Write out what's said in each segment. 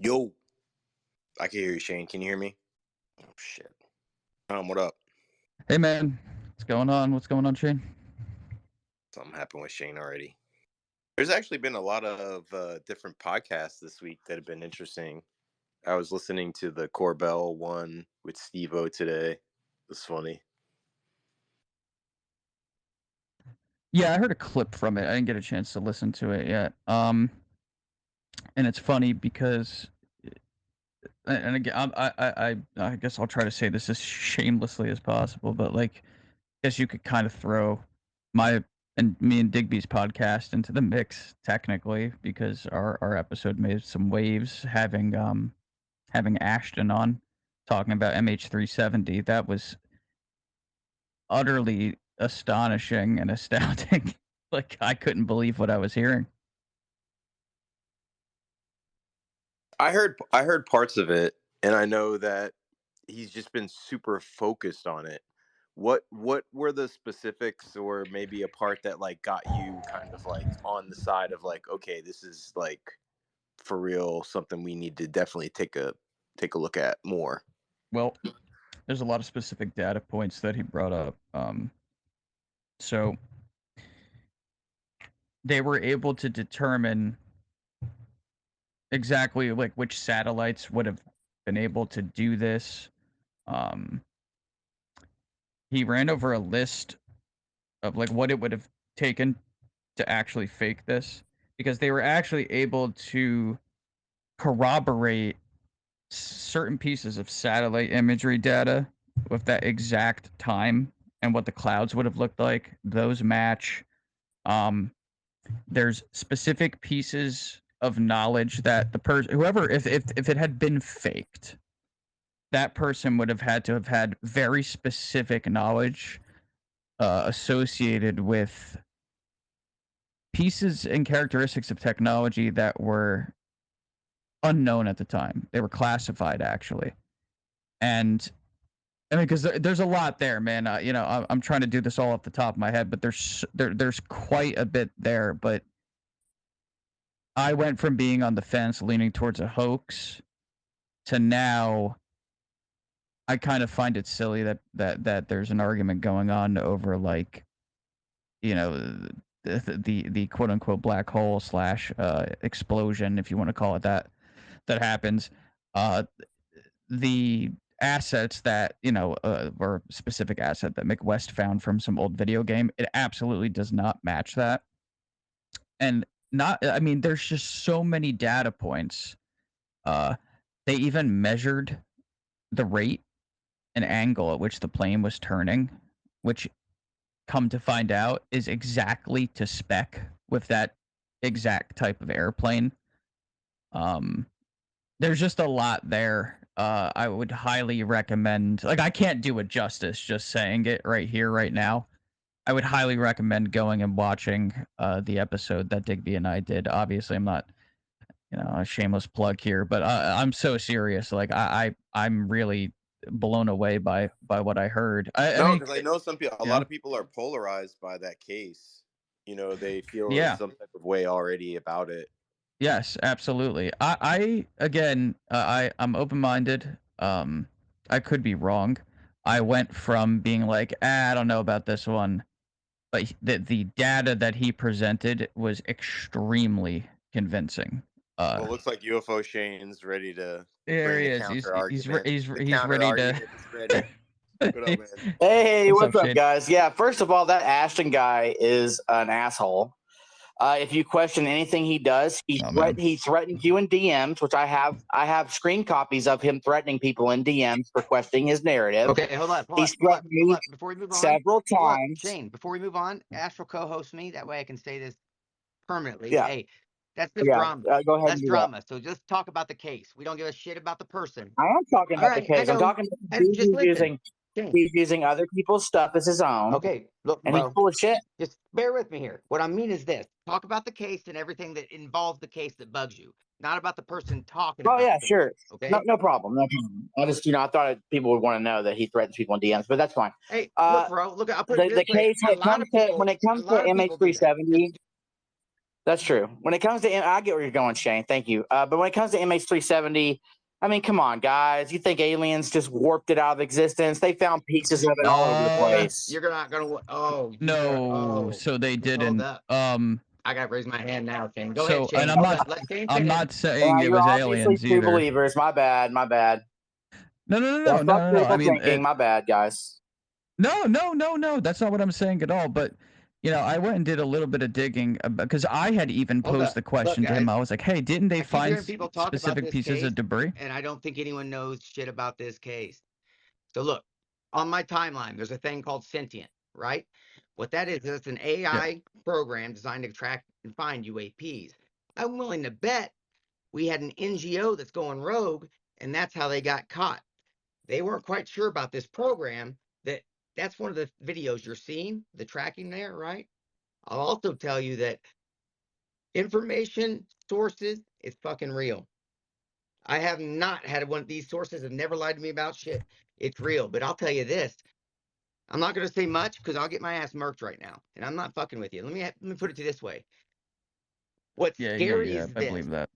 Yo, I can hear you, Shane. Can you hear me? Oh shit. What up? Hey man, what's going on? What's going on, Shane? Something happened with Shane already. There's actually been a lot of different podcasts this week that have been interesting. I was listening to the Corbell one with Steve-O today. It was funny. Yeah, I heard a clip from it. I didn't get a chance to listen to it yet. And it's funny because, and again, I guess I'll try to say this as shamelessly as possible, but like, I guess you could kind of throw my and me and Digby's podcast into the mix technically because our episode made some waves having Ashton on talking about MH370. That was utterly astonishing and astounding. Like, I couldn't believe what I was hearing. I heard parts of it, and I know that he's just been super focused on it. What were the specifics, or maybe a part that like got you kind of like on the side of like, okay, this is like for real something we need to definitely take a look at more? Well, there's a lot of specific data points that he brought up. So they were able to determine exactly like which satellites would have been able to do this. He ran over a list of like what it would have taken to actually fake this because they were actually able to corroborate certain pieces of satellite imagery data with that exact time and what the clouds would have looked like. Those match. There's specific pieces of knowledge that the person, whoever, if it had been faked, that person would have had to have had very specific knowledge associated with pieces and characteristics of technology that were unknown at the time. They were classified, actually. And I mean, because there's a lot there, man. I'm trying to do this all off the top of my head, but there's quite a bit there. But I went from being on the fence, leaning towards a hoax, to now I kind of find it silly that there's an argument going on over like, the quote unquote black hole slash explosion, if you want to call it that happens. The assets that or specific asset that McWest found from some old video game, it absolutely does not match that. And there's just so many data points. They even measured the rate and angle at which the plane was turning, which, come to find out, is exactly to spec with that exact type of airplane. There's just a lot there. I would highly recommend, like, I can't do it justice just saying it right here, right now. I would highly recommend going and watching the episode that Digby and I did. Obviously, I'm not, a shameless plug here, but I'm so serious. Like, I'm really blown away by what I heard. Because I know a lot of people are polarized by that case. They feel some type of way already about it. Yes, absolutely. I'm open-minded. I could be wrong. I went from being like, I don't know about this one, but the data that he presented was extremely convincing. Well, it looks like UFO Shane's ready to There he is. He's ready to. Ready. What up, man? Hey, what's up, guys? Yeah, first of all, that Ashton guy is an asshole. If you question anything he does, he threatened you in DMs, which I have screen copies of him threatening people in DMs for questioning his narrative. Okay, hold on. He's threatened me before we move on, several times. Shane, before we move on, Astral co-host me. That way I can say this permanently. Yeah. Hey, that's just drama. Go ahead. That's drama. So just talk about the case. We don't give a shit about the person. I am talking about the case. I'm talking about he's using other people's stuff as his own. Okay, look, and bro, he's full of shit. Just bear with me here. What I mean is this: talk about the case and everything that involves the case that bugs you, not about the person talking. Oh yeah, sure. Okay, no problem. I just, I thought people would want to know that he threatens people in DMs, but that's fine. Hey, look, bro, look, I'll put it the case when it comes to MH370. That's true. When it comes to, I get where you're going, Shane. Thank you. But when it comes to MH370, I mean, come on, guys. You think aliens just warped it out of existence? They found pieces of it all over the place. You're not gonna. Oh no. So they didn't. I gotta raise my hand now, Shane. Go ahead, Shane. And I'm not saying it was aliens true either. Believers. My bad. No. I mean, my bad, guys. No. That's not what I'm saying at all. But I went and did a little bit of digging because I had even posed the question to him. I was like, "Hey, didn't they find specific pieces of debris?" And I don't think anyone knows shit about this case. So look, on my timeline, there's a thing called Sentient, right? What that is, it's an AI program designed to track and find UAPs. I'm willing to bet we had an NGO that's going rogue, and that's how they got caught. They weren't quite sure about this program. That's one of the videos you're seeing, the tracking there, right? I'll also tell you that information sources is fucking real. I have not had one of these sources have never lied to me about shit. It's real. But I'll tell you this. I'm not going to say much because I'll get my ass murked right now. And I'm not fucking with you. Let me put it to this way. What's scary is this. I believe that.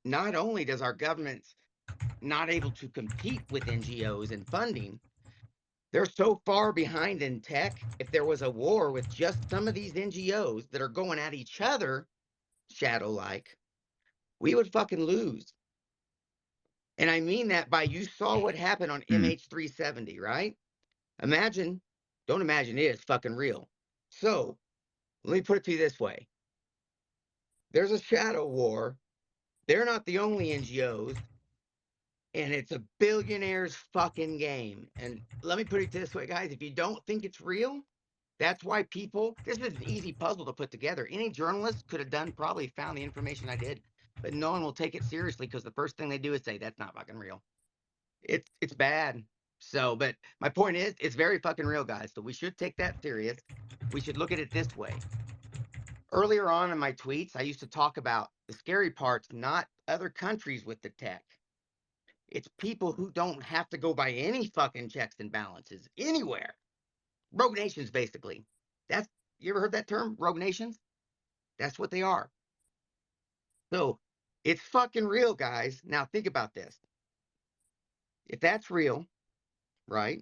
Not only does our government not able to compete with NGOs in funding, they're so far behind in tech. If there was a war with just some of these NGOs that are going at each other, shadow-like, we would fucking lose. And I mean that by you saw what happened on MH370, right? Don't imagine it is fucking real. So, let me put it to you this way. There's a shadow war. They're not the only NGOs. And it's a billionaire's fucking game. And let me put it this way, guys. If you don't think it's real, that's why this is an easy puzzle to put together. Any journalist could have probably found the information I did, but no one will take it seriously because the first thing they do is say, that's not fucking real. It's bad. So, but my point is, it's very fucking real, guys. So we should take that serious. We should look at it this way. Earlier on in my tweets, I used to talk about the scary parts, not other countries with the tech. It's people who don't have to go by any fucking checks and balances anywhere. Rogue nations, basically. You ever heard that term? Rogue nations? That's what they are. So it's fucking real, guys. Now think about this. If that's real, right?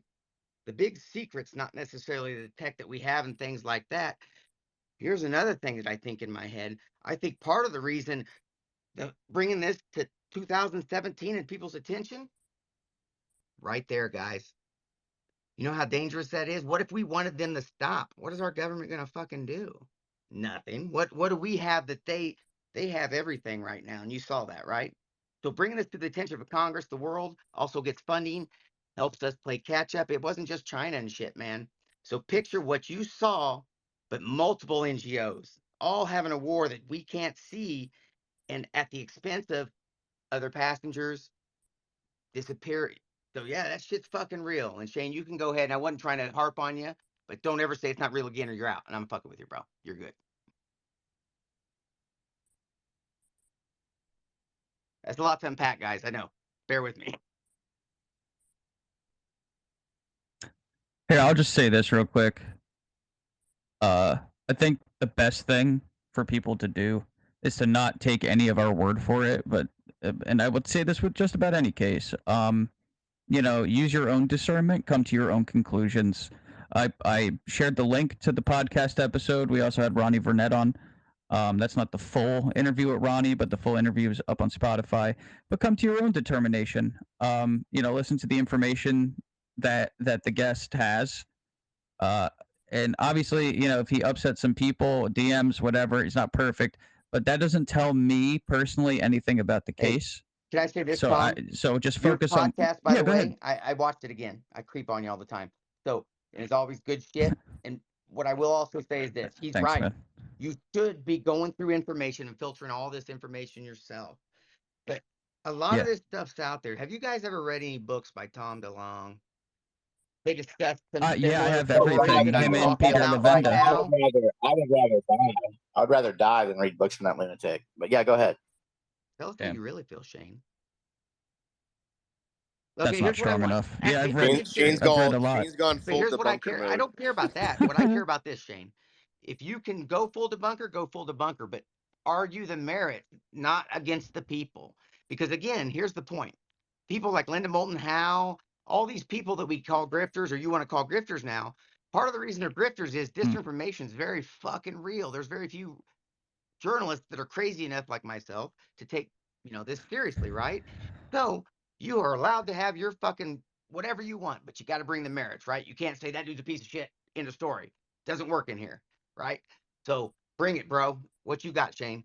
The big secret's not necessarily the tech that we have and things like that. Here's another thing that I think in my head. I think part of the reason bringing this to 2017 and people's attention, right there, guys. You know how dangerous that is? What if we wanted them to stop? What is our government going to fucking do? Nothing. What do we have that they have everything right now? And you saw that, right? So bringing this to the attention of Congress, the world also gets funding, helps us play catch up. It wasn't just China and shit, man. So picture what you saw, but multiple NGOs all having a war that we can't see, and at the expense of other passengers disappearing. So yeah, that shit's fucking real. And Shane, you can go ahead. And I wasn't trying to harp on you, but don't ever say it's not real again or you're out. And I'm fucking with you, bro. You're good. That's a lot to unpack, guys. I know. Bear with me. Here, I'll just say this real quick. I think the best thing for people to do is to not take any of our word for it, but and I would say this with just about any case. Use your own discernment, come to your own conclusions. I shared the link to the podcast episode. We also had Ronnie Burnett on. That's not the full interview with Ronnie, but the full interview is up on Spotify. But come to your own determination. Listen to the information that the guest has. And obviously, if he upsets some people, DMs, whatever, he's not perfect. But that doesn't tell me personally anything about the case. Can I say this, so Tom? So just focus on podcast, by the way. I watched it again. I creep on you all the time. So it's always good shit. And what I will also say is this. He's right. Man. You should be going through information and filtering all this information yourself. But a lot of this stuff's out there. Have you guys ever read any books by Tom DeLonge? They discuss some I have everything. I'm in Peter Levenda. I'd rather die than read books from that lunatic. But yeah, go ahead. Tell us how you really feel, Shane. That's not strong enough. Yeah, I've read Shane's a lot. Shane's gone full but here's what I care. I don't care about that. What I care about this, Shane, if you can go full debunker, but argue the merit, not against the people. Because again, here's the point. People like Linda Moulton Howe, all these people that we call grifters, or you want to call grifters now, part of the reason they're grifters is disinformation is very fucking real. There's very few journalists that are crazy enough like myself to take, this seriously, right? So you are allowed to have your fucking whatever you want, but you got to bring the merits, right? You can't say that dude's a piece of shit. End of story. Doesn't work in here, right? So bring it, bro. What you got, Shane?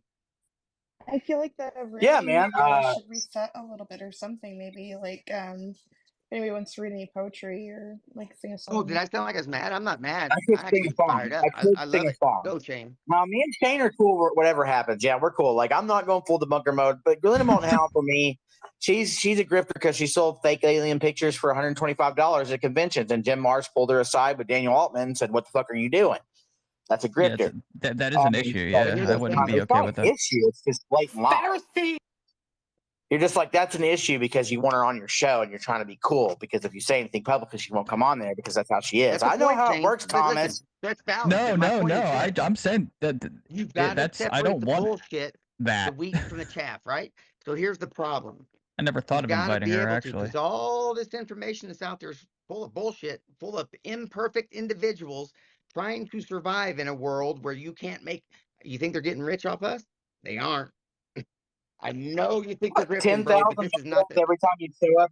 I feel like that Yeah, man. should reset a little bit or something. Maybe like anybody wants to read any poetry or like sing a song. Oh, did I sound like I was mad? I'm not mad. I could sing a song. I love it. Go, Shane. Now, me and Shane are cool. Whatever happens, yeah, we're cool. Like I'm not going full debunker mode, but Linda Moulton Howe for me, she's a grifter because she sold fake alien pictures for $125 at conventions, and Jim Marsh pulled her aside with Daniel Altman and said, "What the fuck are you doing?" That's a grifter. Yeah, that is an issue. Yeah, I wouldn't be okay with that. Issue. It's just blatant lie. You're just like, that's an issue because you want her on your show and you're trying to be cool. Because if you say anything publicly, she won't come on there because that's how she is. I know how it works, Thomas. That's valid. No. I'm saying that you've got to separate I don't want bullshit, the wheat from the chaff, right? So here's the problem. I never thought of inviting her, actually. Because all this information that's out there is full of bullshit, full of imperfect individuals trying to survive in a world where you can't make. You think they're getting rich off us? They aren't. I know you think they're grifting, bro, but this is not every time you show up,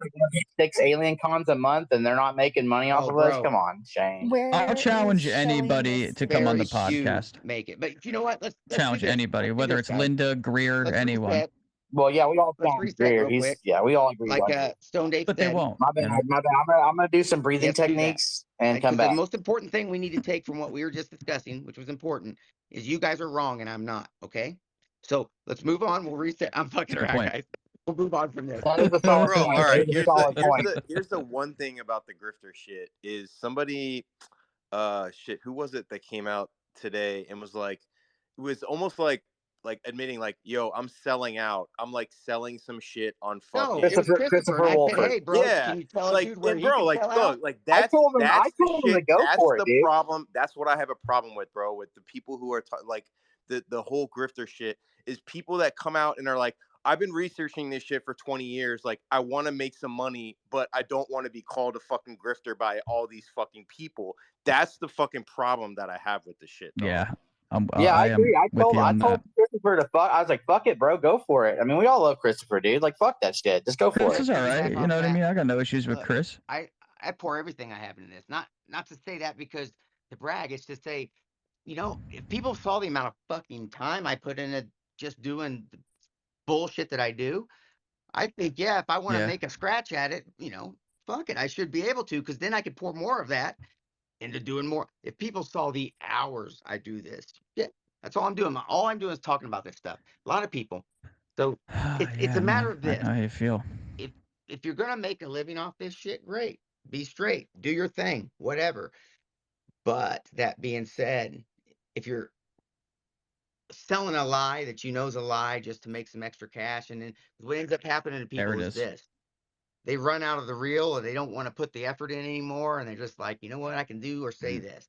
6 alien cons a month, and they're not making money off of us. Come on, Shane. I'll challenge anybody to come on the podcast. Make it, but you know what? Let's challenge anybody, whether it's Linda, Greer, anyone. Well, yeah, we all Greer. We all agree. Like Stone Dave but they won't. My bad. I'm gonna do some breathing techniques and come back. The most important thing we need to take from what we were just discussing, which was important, is you guys are wrong and I'm not. Okay. So let's move on. We'll reset. I'm fucking around, guys. We'll move on from this. All right. Here's the one thing about the grifter shit is somebody, who was it that came out today and was like, it was almost like admitting like, yo, I'm selling out. I'm like selling some shit on fucking. No, Christopher Wolford. Hey, bro, yeah, can you tell like, dude where bro, like, look, like that's I told him to go for it, dude. Problem. That's what I have a problem with, bro. With the people who are like the whole grifter shit is people that come out and are like, I've been researching this shit for 20 years. Like, I want to make some money, but I don't want to be called a fucking grifter by all these fucking people. That's the fucking problem that I have with the shit. Though. Yeah. I agree. I told Christopher to fuck. I was like, fuck it, bro. Go for it. I mean, we all love Christopher, dude. Like, fuck that shit. Just go for it. Chris is all right. You know what I mean? I got no issues with Chris. I pour everything I have into this. Not to say that because to brag. It's to say, if people saw the amount of fucking time I put into just doing the bullshit that I do, I think, if I want to make a scratch at it, fuck it. I should be able to, because then I could pour more of that into doing more. If people saw the hours I do this, that's all I'm doing. All I'm doing is talking about this stuff. A lot of people. So it's a matter of this. I know how you feel. If you're going to make a living off this shit, great. Be straight. Do your thing. Whatever. But that being said, if you're selling a lie that you know is a lie just to make some extra cash, and then what ends up happening to people is this. They run out of the real, or they don't want to put the effort in anymore, and they're just like, you know what, I can do or say this.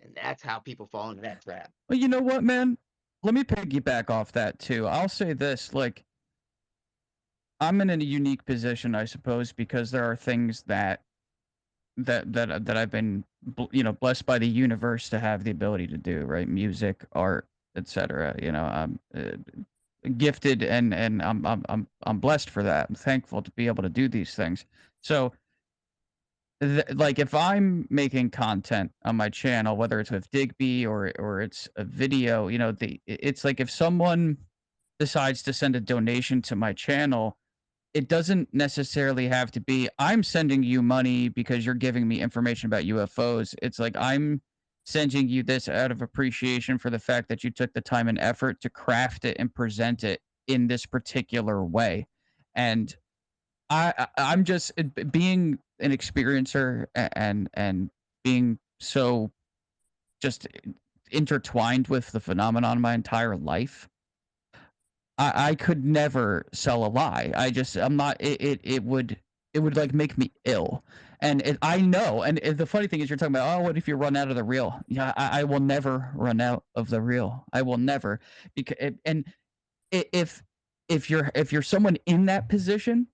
And that's how people fall into that trap. Well, you know what, man? Let me piggyback off that, too. I'll say this, like, I'm in a unique position, I suppose, because there are things that I've been, blessed by the universe to have the ability to do, right? Music, art, etc. I'm gifted, and I'm blessed for that. I'm thankful to be able to do these things. So, like, if I'm making content on my channel, whether it's with Digby or it's a video, it's like if someone decides to send a donation to my channel, it doesn't necessarily have to be, I'm sending you money because you're giving me information about UFOs. It's like, I'm sending you this out of appreciation for the fact that you took the time and effort to craft it and present it in this particular way. And I'm just being an experiencer and being so just intertwined with the phenomenon my entire life. I could never sell a lie. I'm not. It it would like make me ill. And I know, and the funny thing is, you're talking about, oh, what if you run out of the real? Yeah, I will never run out of the real. I will never, because and if you're someone in that position,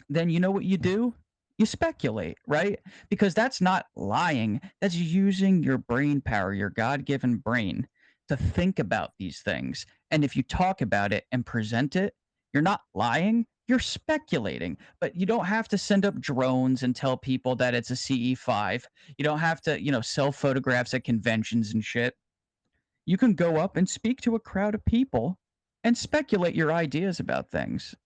then you know what you do? You speculate, right? Because that's not lying. That's using your brain power, your God-given brain, to think about these things. And if you talk about it and present it, you're not lying, you're speculating. But you don't have to send up drones and tell people that it's a CE5. You don't have to, sell photographs at conventions and shit. You can go up and speak to a crowd of people and speculate your ideas about things.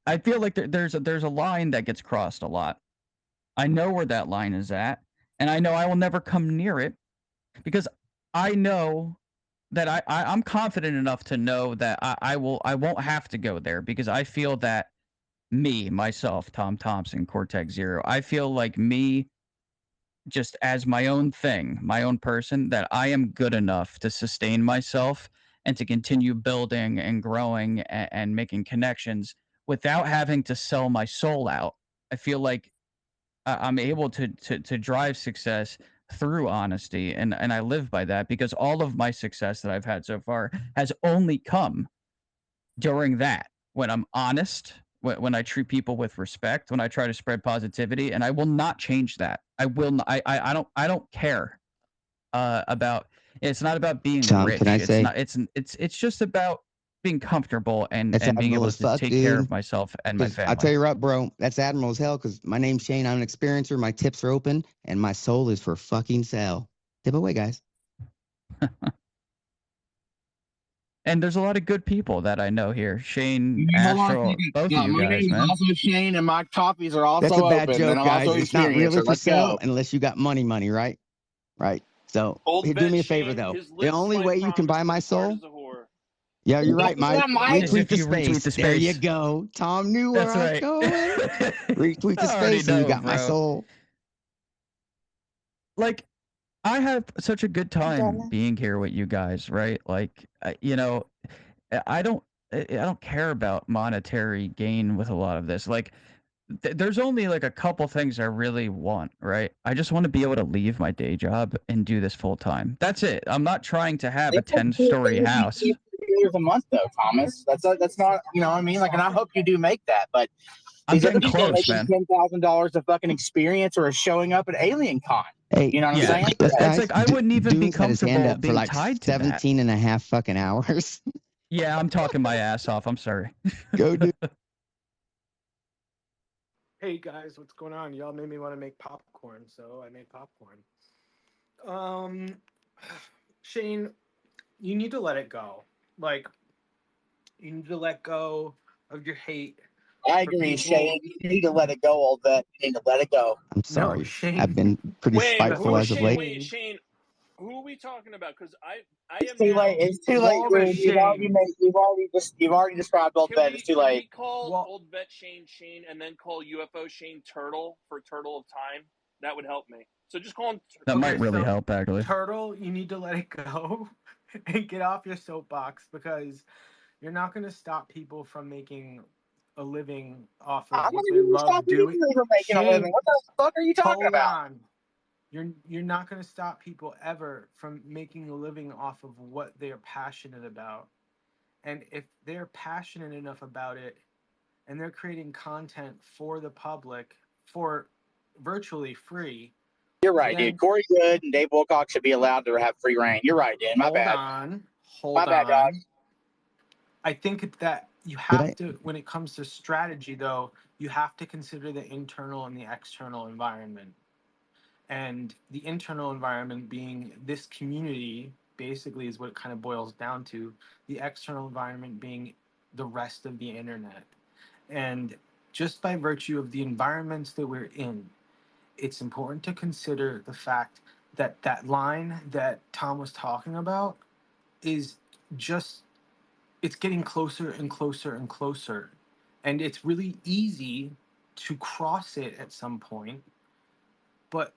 I feel like there's a line that gets crossed a lot. I know where that line is at, and I know I will never come near it, because I know that I'm confident enough to know that I won't have to go there, because I feel that myself, Tom Thompson, Cortex Zero, I feel like me, just as my own thing, my own person, that I am good enough to sustain myself and to continue building and growing and making connections without having to sell my soul out. I feel like I'm able to drive success through honesty, and I live by that, because all of my success that I've had so far has only come during that, when I'm honest, when I treat people with respect, when I try to spread positivity, and I will not change that. I will not. I don't care about. It's not about being Tom, can I rich. It's say? not. It's just about being comfortable and That's being admirable able as to fuck, take care dude. of myself and my Because I tell family. you what, bro, that's admirable as hell. Because my name's Shane. I'm an experiencer. My tips are open, and my soul is for fucking sale. Tip away, guys. And there's a lot of good people that I know here. Shane, Hold on a Astral, second. both of you My guys, name is man. also Shane, and my copies are also That's a bad open. joke, And I'm guys. also It's not really experiencer. for Let's sale go. unless you got money, right? Right. So Old do vet me a favor, Shane, though. his The lips only might way you can promise, buy but my his heart soul. is a whore. Yeah, you're right, Is Mike. that Mike? Is Retweet if the you retweet space. the There you space. go. Tom knew where That's I was right. going. Retweet the I already space, and you know, got my bro. soul. Like, I have such a good time Done. being here with you guys, right? Like, I don't care about monetary gain with a lot of this. Like, there's only like a couple things I really want, right? I just want to be able to leave my day job and do this full time. That's it. I'm not trying to have a 10-story house. $10 a month, though, Thomas. That's not, you know what I mean? Like, and I hope you do make that, but I'm these other getting people are close, making man. $10,000 of fucking experience or showing up at Alien Con. Hey, You know what I'm Yeah, saying? this it's guy, like I wouldn't even be Dooms had his hand comfortable up for being like tied to that. 17 and a half fucking hours. Yeah, I'm talking my ass off. I'm sorry. Go, dude. Hey guys, what's going on? Y'all made me want to make popcorn, so I made popcorn. Shane, you need to let it go. Like, you need to let go of your hate. I for agree, people. Shane. You need to let it go, old vet. You need to let it go. I'm sorry. No, Shane. I've been pretty Wait, spiteful as of late. Shane, who are we talking about? Because I It's am too now. late. It's too late, Walrus dude. Shane. You've already described old vet. It's too Can late. we call Well- old vet Shane and then call UFO Shane Turtle for Turtle of Time? That would help me. So just call him. That might really so, help, actually. Turtle, you need to let it go and get off your soapbox, because you're not going to stop people from making a living off of I'm what not they even love stopping doing. you from making a Shane, living. What the fuck are you talking Hold about? on. You're not going to stop people ever from making a living off of what they're passionate about. And if they're passionate enough about it and they're creating content for the public for virtually free. You're right, then, dude. Corey Good and Dave Wilcox should be allowed to have free reign. You're right, dude. My bad. Hold My bad, dog. I think that you have to, when it comes to strategy, though, you have to consider the internal and the external environment. And the internal environment being this community, basically, is what it kind of boils down to. The external environment being the rest of the internet. And just by virtue of the environments that we're in, it's important to consider the fact that that line that Tom was talking about is just, it's getting closer and closer and closer. And it's really easy to cross it at some point, but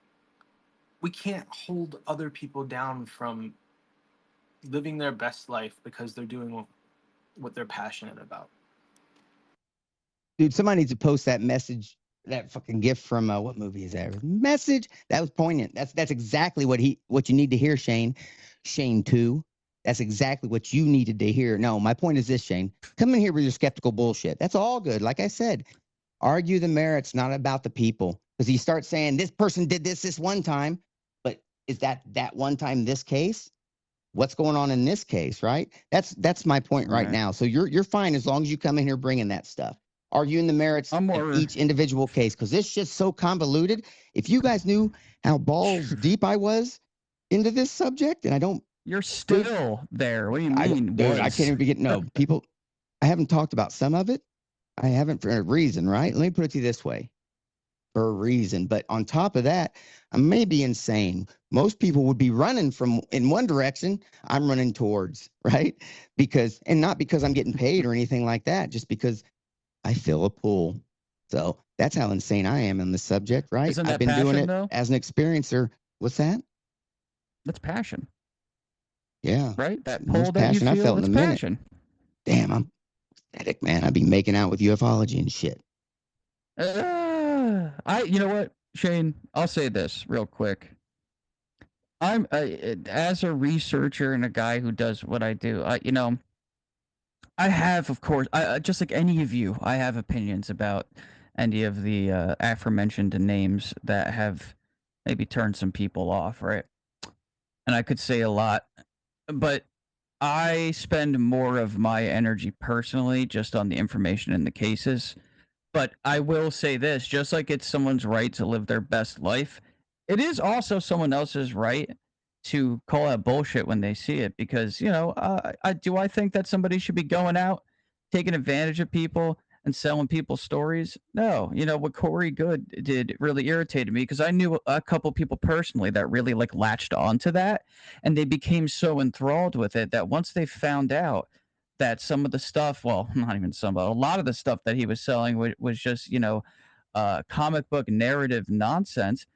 we can't hold other people down from living their best life because they're doing what they're passionate about. Dude, somebody needs to post that message that fucking gift from what movie is that? Message. That was poignant. That's exactly what you need to hear, Shane. Shane 2. That's exactly what you needed to hear. No, my point is this, Shane. Come in here with your skeptical bullshit. That's all good. Like I said, argue the merits, not about the people. Because you start saying this person did this one time, but is that one time this case? What's going on in this case, right? That's my point right now. So you're fine as long as you come in here bringing that stuff, arguing the merits of each individual case, because this shit's so convoluted. If you guys knew how balls deep I was into this subject, and I don't. You're still there. What do you mean? Dude, I can't even get people. I haven't talked about some of it. I haven't for a reason, right? Let me put it to you this way. For a reason. But on top of that, I may be insane. Most people would be running from in one direction. I'm running towards, right? Not because I'm getting paid or anything like that, just because I feel a pull. So that's how insane I am in the subject, right? Isn't that I've been passion, doing it though? as an experiencer. What's that? That's passion. Yeah. Right? That pull that you passion I feel, felt in that's a minute. passion. Damn, I'm pathetic, man. I'd be making out with ufology and shit. You know what, Shane? I'll say this real quick. I'm as a researcher and a guy who does what I do. I have, of course, just like any of you, I have opinions about any of the aforementioned names that have maybe turned some people off, right? And I could say a lot, but I spend more of my energy personally just on the information in the cases. But I will say this, just like it's someone's right to live their best life, it is also someone else's right to call out bullshit when they see it. Because, I think that somebody should be going out, taking advantage of people and selling people's stories? No. What Corey Good did really irritated me, because I knew a couple people personally that really latched onto that, and they became so enthralled with it that once they found out that some of the stuff, well, not even some, but a lot of the stuff that he was selling was just, comic book narrative nonsense.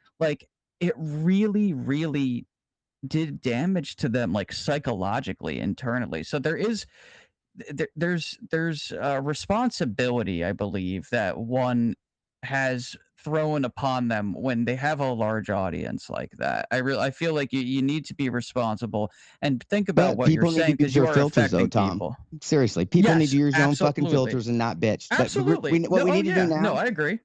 It really, really did damage to them, psychologically, internally. So there's a responsibility, I believe, that one has thrown upon them when they have a large audience like that. I feel like you need to be responsible and think about what you're people need saying, to use because you their are filters, though, affecting Tom. people. Seriously, people need Yes, to use their own fucking absolutely. filters and not bitch. Absolutely. But what we need to do now. No, I agree.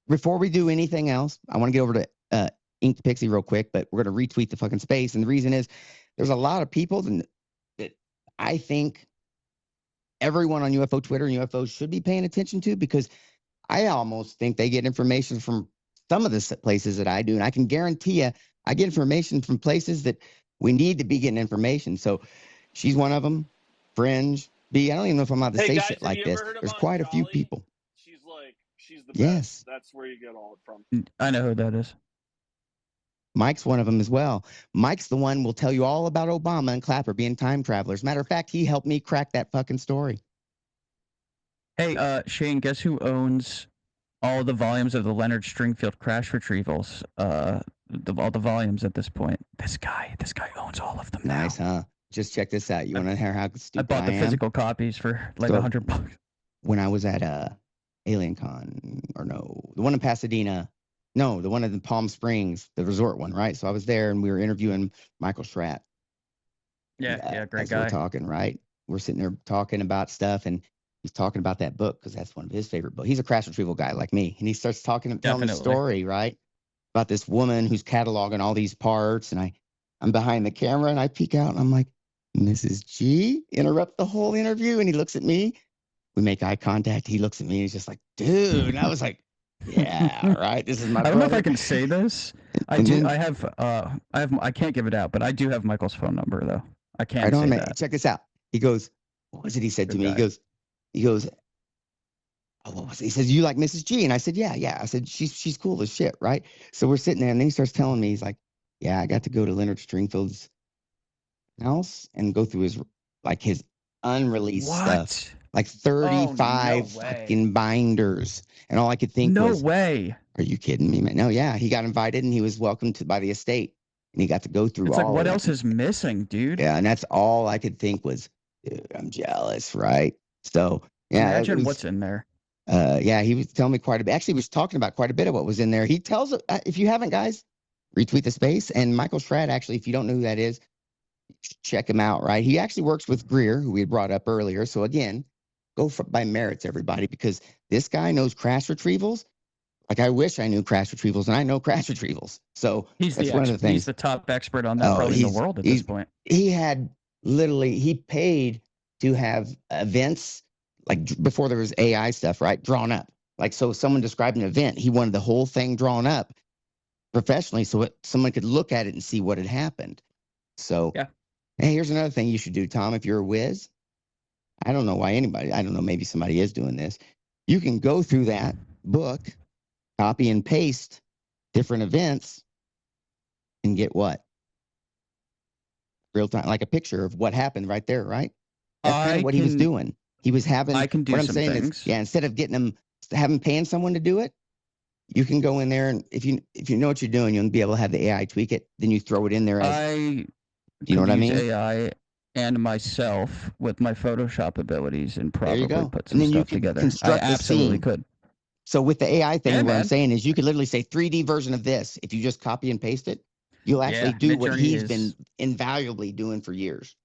Before we do anything else, I want to get over to Inked Pixie real quick, but we're going to retweet the fucking space. And the reason is there's a lot of people that I think everyone on UFO Twitter and UFOs should be paying attention to, because I almost think they get information from some of the places that I do. And I can guarantee you, I get information from places that we need to be getting information. So she's one of them. Fringe. B, I don't even know if I'm allowed to say guys, shit like this. There's Aunt quite a few Jolly? people. She's the Yes. best. That's where you get all it from. I know who that is. Mike's one of them as well. Mike's the one will tell you all about Obama and Clapper being time travelers. Matter of fact, he helped me crack that fucking story. Hey, Shane, guess who owns all the volumes of the Leonard Stringfield crash retrievals? All the volumes at this point. This guy owns all of them now. Nice, huh? Just check this out. You want to hear how stupid I bought the physical copies for like $100. When I was at Alien Con, or no, the one in Pasadena. No, the one in Palm Springs, the resort one, right? So I was there and we were interviewing Michael Schratt. Yeah, great guy. We're talking, right? We're sitting there talking about stuff, and he's talking about that book because that's one of his favorite books. He's a crash retrieval guy like me, and he starts telling the story, right, about this woman who's cataloging all these parts, and I'm behind the camera and I peek out and I'm like, Mrs. G, interrupt the whole interview, and he looks at me. We make eye contact. He looks at me. And he's just like, dude. And I was like, yeah, right. This is my. I don't know if I can say this. I can't give it out, but I do have Michael's phone number though. I can't say that. Check this out. He goes, what was it he said to me? He goes, oh, what was it? He says, you like Mrs. G? And I said, yeah. I said, she's cool as shit, right? So we're sitting there, and then he starts telling me, he's like, yeah, I got to go to Leonard Stringfield's house and go through his unreleased stuff. Like 35 fucking binders. And all I could think was, no way. Are you kidding me, man? No, yeah. He got invited and he was welcomed by the estate. And he got to go through it's all like, what else is missing, dude? Yeah, and that's all I could think was, dude, I'm jealous, right? So, yeah. Imagine what's in there. Yeah, he was telling me quite a bit. Actually, he was talking about quite a bit of what was in there. He tells, if you haven't, guys, retweet the space. And Michael Schrad, actually, if you don't know who that is, check him out, right? He actually works with Greer, who we had brought up earlier. So again, by merits, everybody, because this guy knows crash retrievals. Like I wish I knew crash retrievals, and I know crash retrievals. So that's one of the things. He's the top expert on that probably in the world at this point. He had literally, he paid to have events like before there was AI stuff, right? Drawn up. Like, so someone described an event, he wanted the whole thing drawn up professionally so someone could look at it and see what had happened. So, yeah. Hey, here's another thing you should do, Tom, if you're a whiz. I don't know why anybody, I don't know, maybe somebody is doing this. You can go through that book, copy and paste different events, and get what? Real time, like a picture of what happened right there, right? That's kind of what he was doing. He was having, I can do what I'm some saying things. is, yeah, instead of paying someone to do it, you can go in there and if you know what you're doing, you'll be able to have the AI tweak it. Then you throw it in there as, you know what I mean? AI and myself with my Photoshop abilities and probably put some stuff together. I absolutely could. So with the AI thing, what I'm saying is you could literally say 3D version of this. If you just copy and paste it, you'll actually do what he's been invaluably doing for years.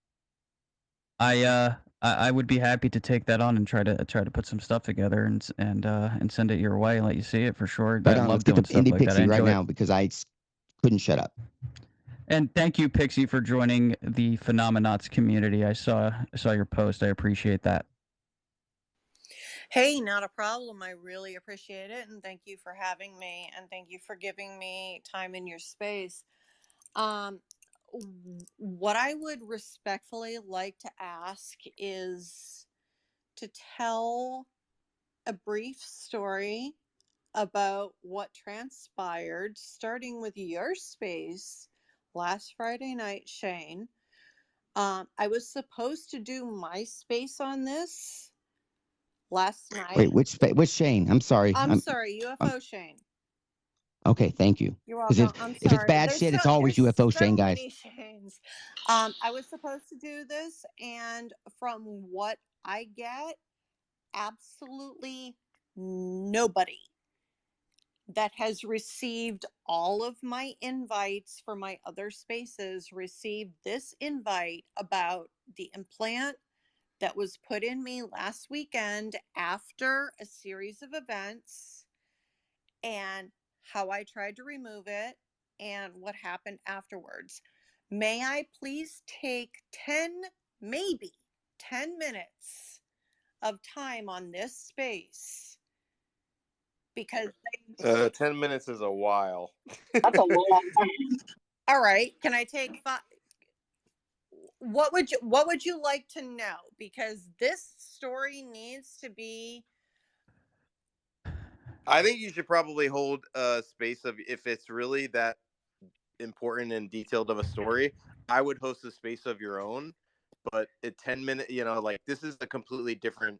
I would be happy to take that on and try to put some stuff together and send it your way and let you see it for sure. Right I on, love let's get doing to stuff Indie like Pixie that. right now because I couldn't shut up. And thank you, Pixie, for joining the Phenomenauts community. I saw your post. I appreciate that. Hey, not a problem. I really appreciate it. And thank you for having me. And thank you for giving me time in your space. What I would respectfully like to ask is to tell a brief story about what transpired, starting with your space last Friday night, Shane. I was supposed to do my space on this last night. Wait, which Shane? I'm sorry. I'm sorry, UFO Shane. Okay, thank you. You're welcome. I'm sorry. If it's bad shit, it's always UFO Shane, guys. Many Shanes. I was supposed to do this, and from what I get, absolutely nobody that has received all of my invites for my other spaces received this invite about the implant that was put in me last weekend after a series of events and how I tried to remove it and what happened afterwards. May I please take 10, maybe 10 minutes of time on this space? Because 10 minutes is a while. That's a long time. All right. Can I take 5? What would you like to know? Because this story needs to be. I think you should probably hold a space of, if it's really that important and detailed of a story, I would host a space of your own. But at 10 minutes, like this is a completely different.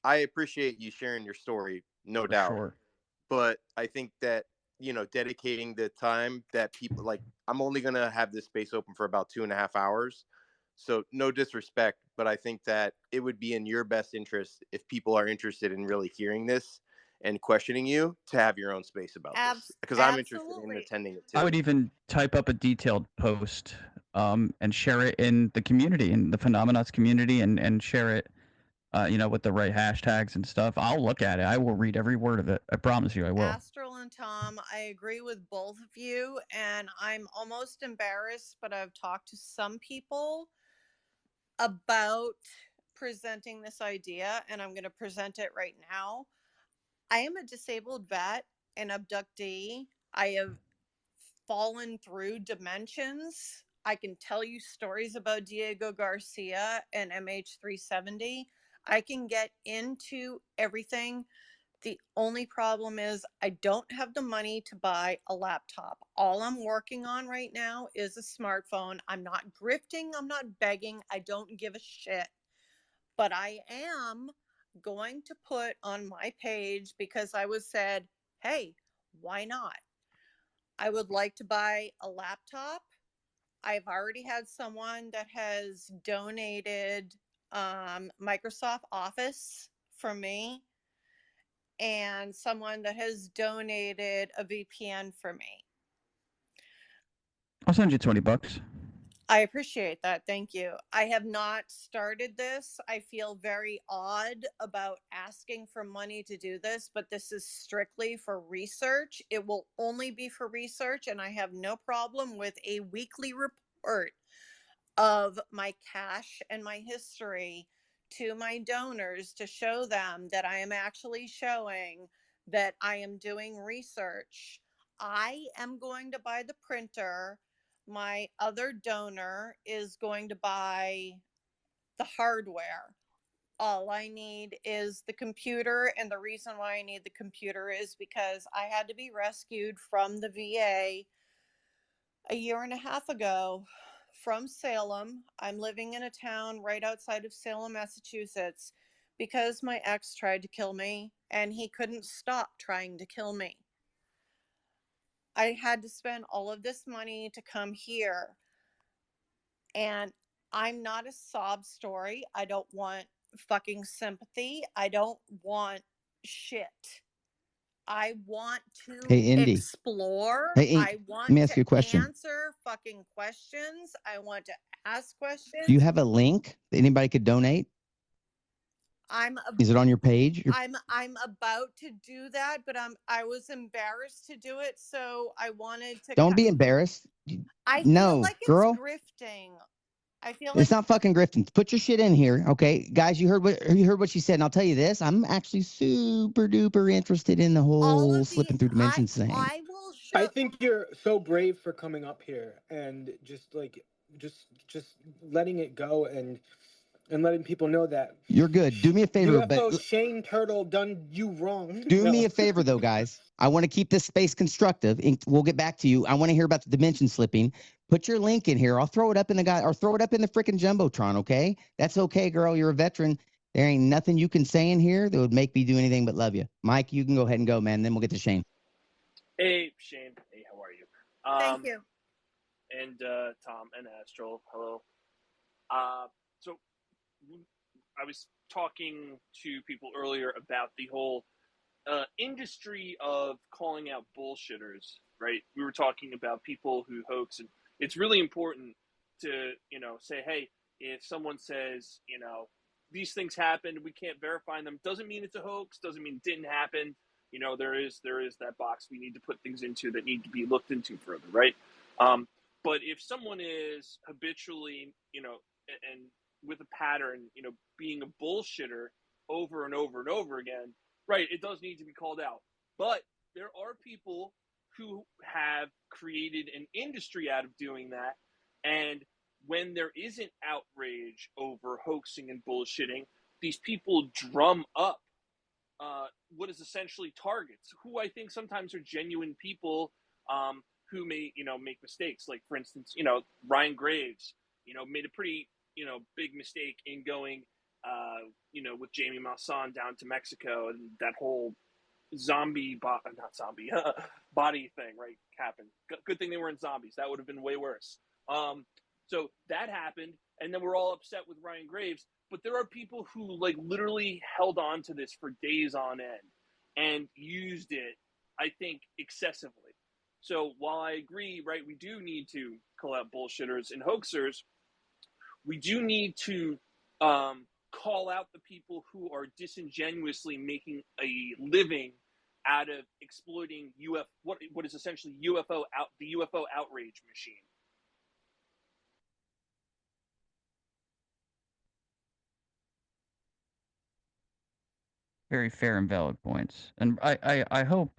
I appreciate you sharing your story, no doubt. Sure. But I think that, dedicating the time that people like, I'm only going to have this space open for about 2.5 hours. So no disrespect, but I think that it would be in your best interest if people are interested in really hearing this and questioning you to have your own space about this, because I'm interested in attending it too. I would even type up a detailed post and share it in the community, in the Phenomenauts community, and share it with the right hashtags and stuff. I'll look at it. I will read every word of it. I promise you I will. Astral and Tom, I agree with both of you, and I'm almost embarrassed, but I've talked to some people about presenting this idea, and I'm going to present it right now. I am a disabled vet and abductee. I have fallen through dimensions. I can tell you stories about Diego Garcia and MH370. I can get into everything. The only problem is I don't have the money to buy a laptop. All I'm working on right now is a smartphone. I'm not grifting. I'm not begging. I don't give a shit. But I am going to put on my page, because I was said, hey, why not? I would like to buy a laptop. I've already had someone that has donated Microsoft Office for me. and someone that has donated a VPN for me. I'll send you $20. I appreciate that. Thank you. I have not started this. I feel very odd about asking for money to do this, but this is strictly for research. It will only be for research, and I have no problem with a weekly report of my cash and my history to my donors to show them that I am actually showing that I am doing research. I am going to buy the printer. My other donor is going to buy the hardware. All I need is the computer, and the reason why I need the computer is because I had to be rescued from the VA a year and a half ago from Salem. I'm living in a town right outside of Salem, Massachusetts, because my ex tried to kill me and he couldn't stop trying to kill me. I had to spend all of this money to come here, and I'm not a sob story. I don't want fucking sympathy. I don't want shit. I want Hey, to Indy. explore. Hey, Ink, I want let me ask to you a question. answer fucking questions. I want to ask questions. Do you have a link that anybody could donate? Is it on your page? I'm about to do that, but I was embarrassed to do it, so I wanted to. Don't be embarrassed. I feel like it's girl. grifting. I feel It's like not fucking grifting. Put your shit in here, okay, guys. You heard what she said, and I'll tell you this: I'm actually super duper interested in the whole slipping through dimensions thing. I will show. I think you're so brave for coming up here and just letting it go and letting people know that you're good. Do me a favor, UFO Shane Turtle done you wrong. Do me a favor, though, guys. I want to keep this space constructive. We'll get back to you. I want to hear about the dimension slipping. Put your link in here. I'll throw it up in the throw it up in the freaking jumbotron. Okay, that's okay, girl. You're a veteran. There ain't nothing you can say in here that would make me do anything but love you. Mike, you can go ahead and go, man. Then we'll get to Shane. Hey, Shane. Hey, how are you? Thank you. And Tom and Astral. Hello. So I was talking to people earlier about the whole industry of calling out bullshitters, right? We were talking about people who hoax, and it's really important to, say, hey, if someone says, these things happened, we can't verify them, doesn't mean it's a hoax, doesn't mean it didn't happen. There is that box we need to put things into that need to be looked into further, right? But if someone is habitually, and with a pattern, being a bullshitter over and over and over again, right, it does need to be called out. But there are people who have created an industry out of doing that. And when there isn't outrage over hoaxing and bullshitting, these people drum up what is essentially targets, who I think sometimes are genuine people who may, make mistakes. Like, for instance, Ryan Graves, made a pretty, big mistake in going, with Jamie Maussan down to Mexico, and that whole body thing, right, happened. Good thing they weren't zombies. That would have been way worse. So that happened, and then we're all upset with Ryan Graves. But there are people who literally held on to this for days on end and used it, I think, excessively. So while I agree, right, we do need to call out bullshitters and hoaxers, we do need to call out the people who are disingenuously making a living out of exploiting what is essentially the UFO outrage machine. Very fair and valid points. And I hope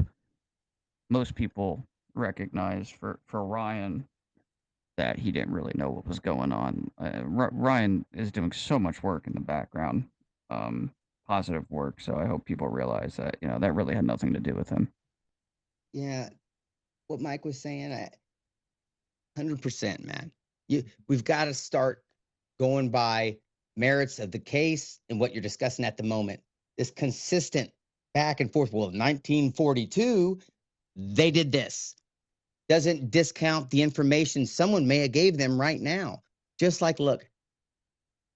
most people recognize for Ryan that he didn't really know what was going on. Ryan is doing so much work in the background, positive work. So I hope people realize that, that really had nothing to do with him. Yeah. What Mike was saying, 100%, man. We've got to start going by merits of the case and what you're discussing at the moment. This consistent back and forth. Well, 1942, they did this. Doesn't discount the information someone may have gave them right now. Just like, look,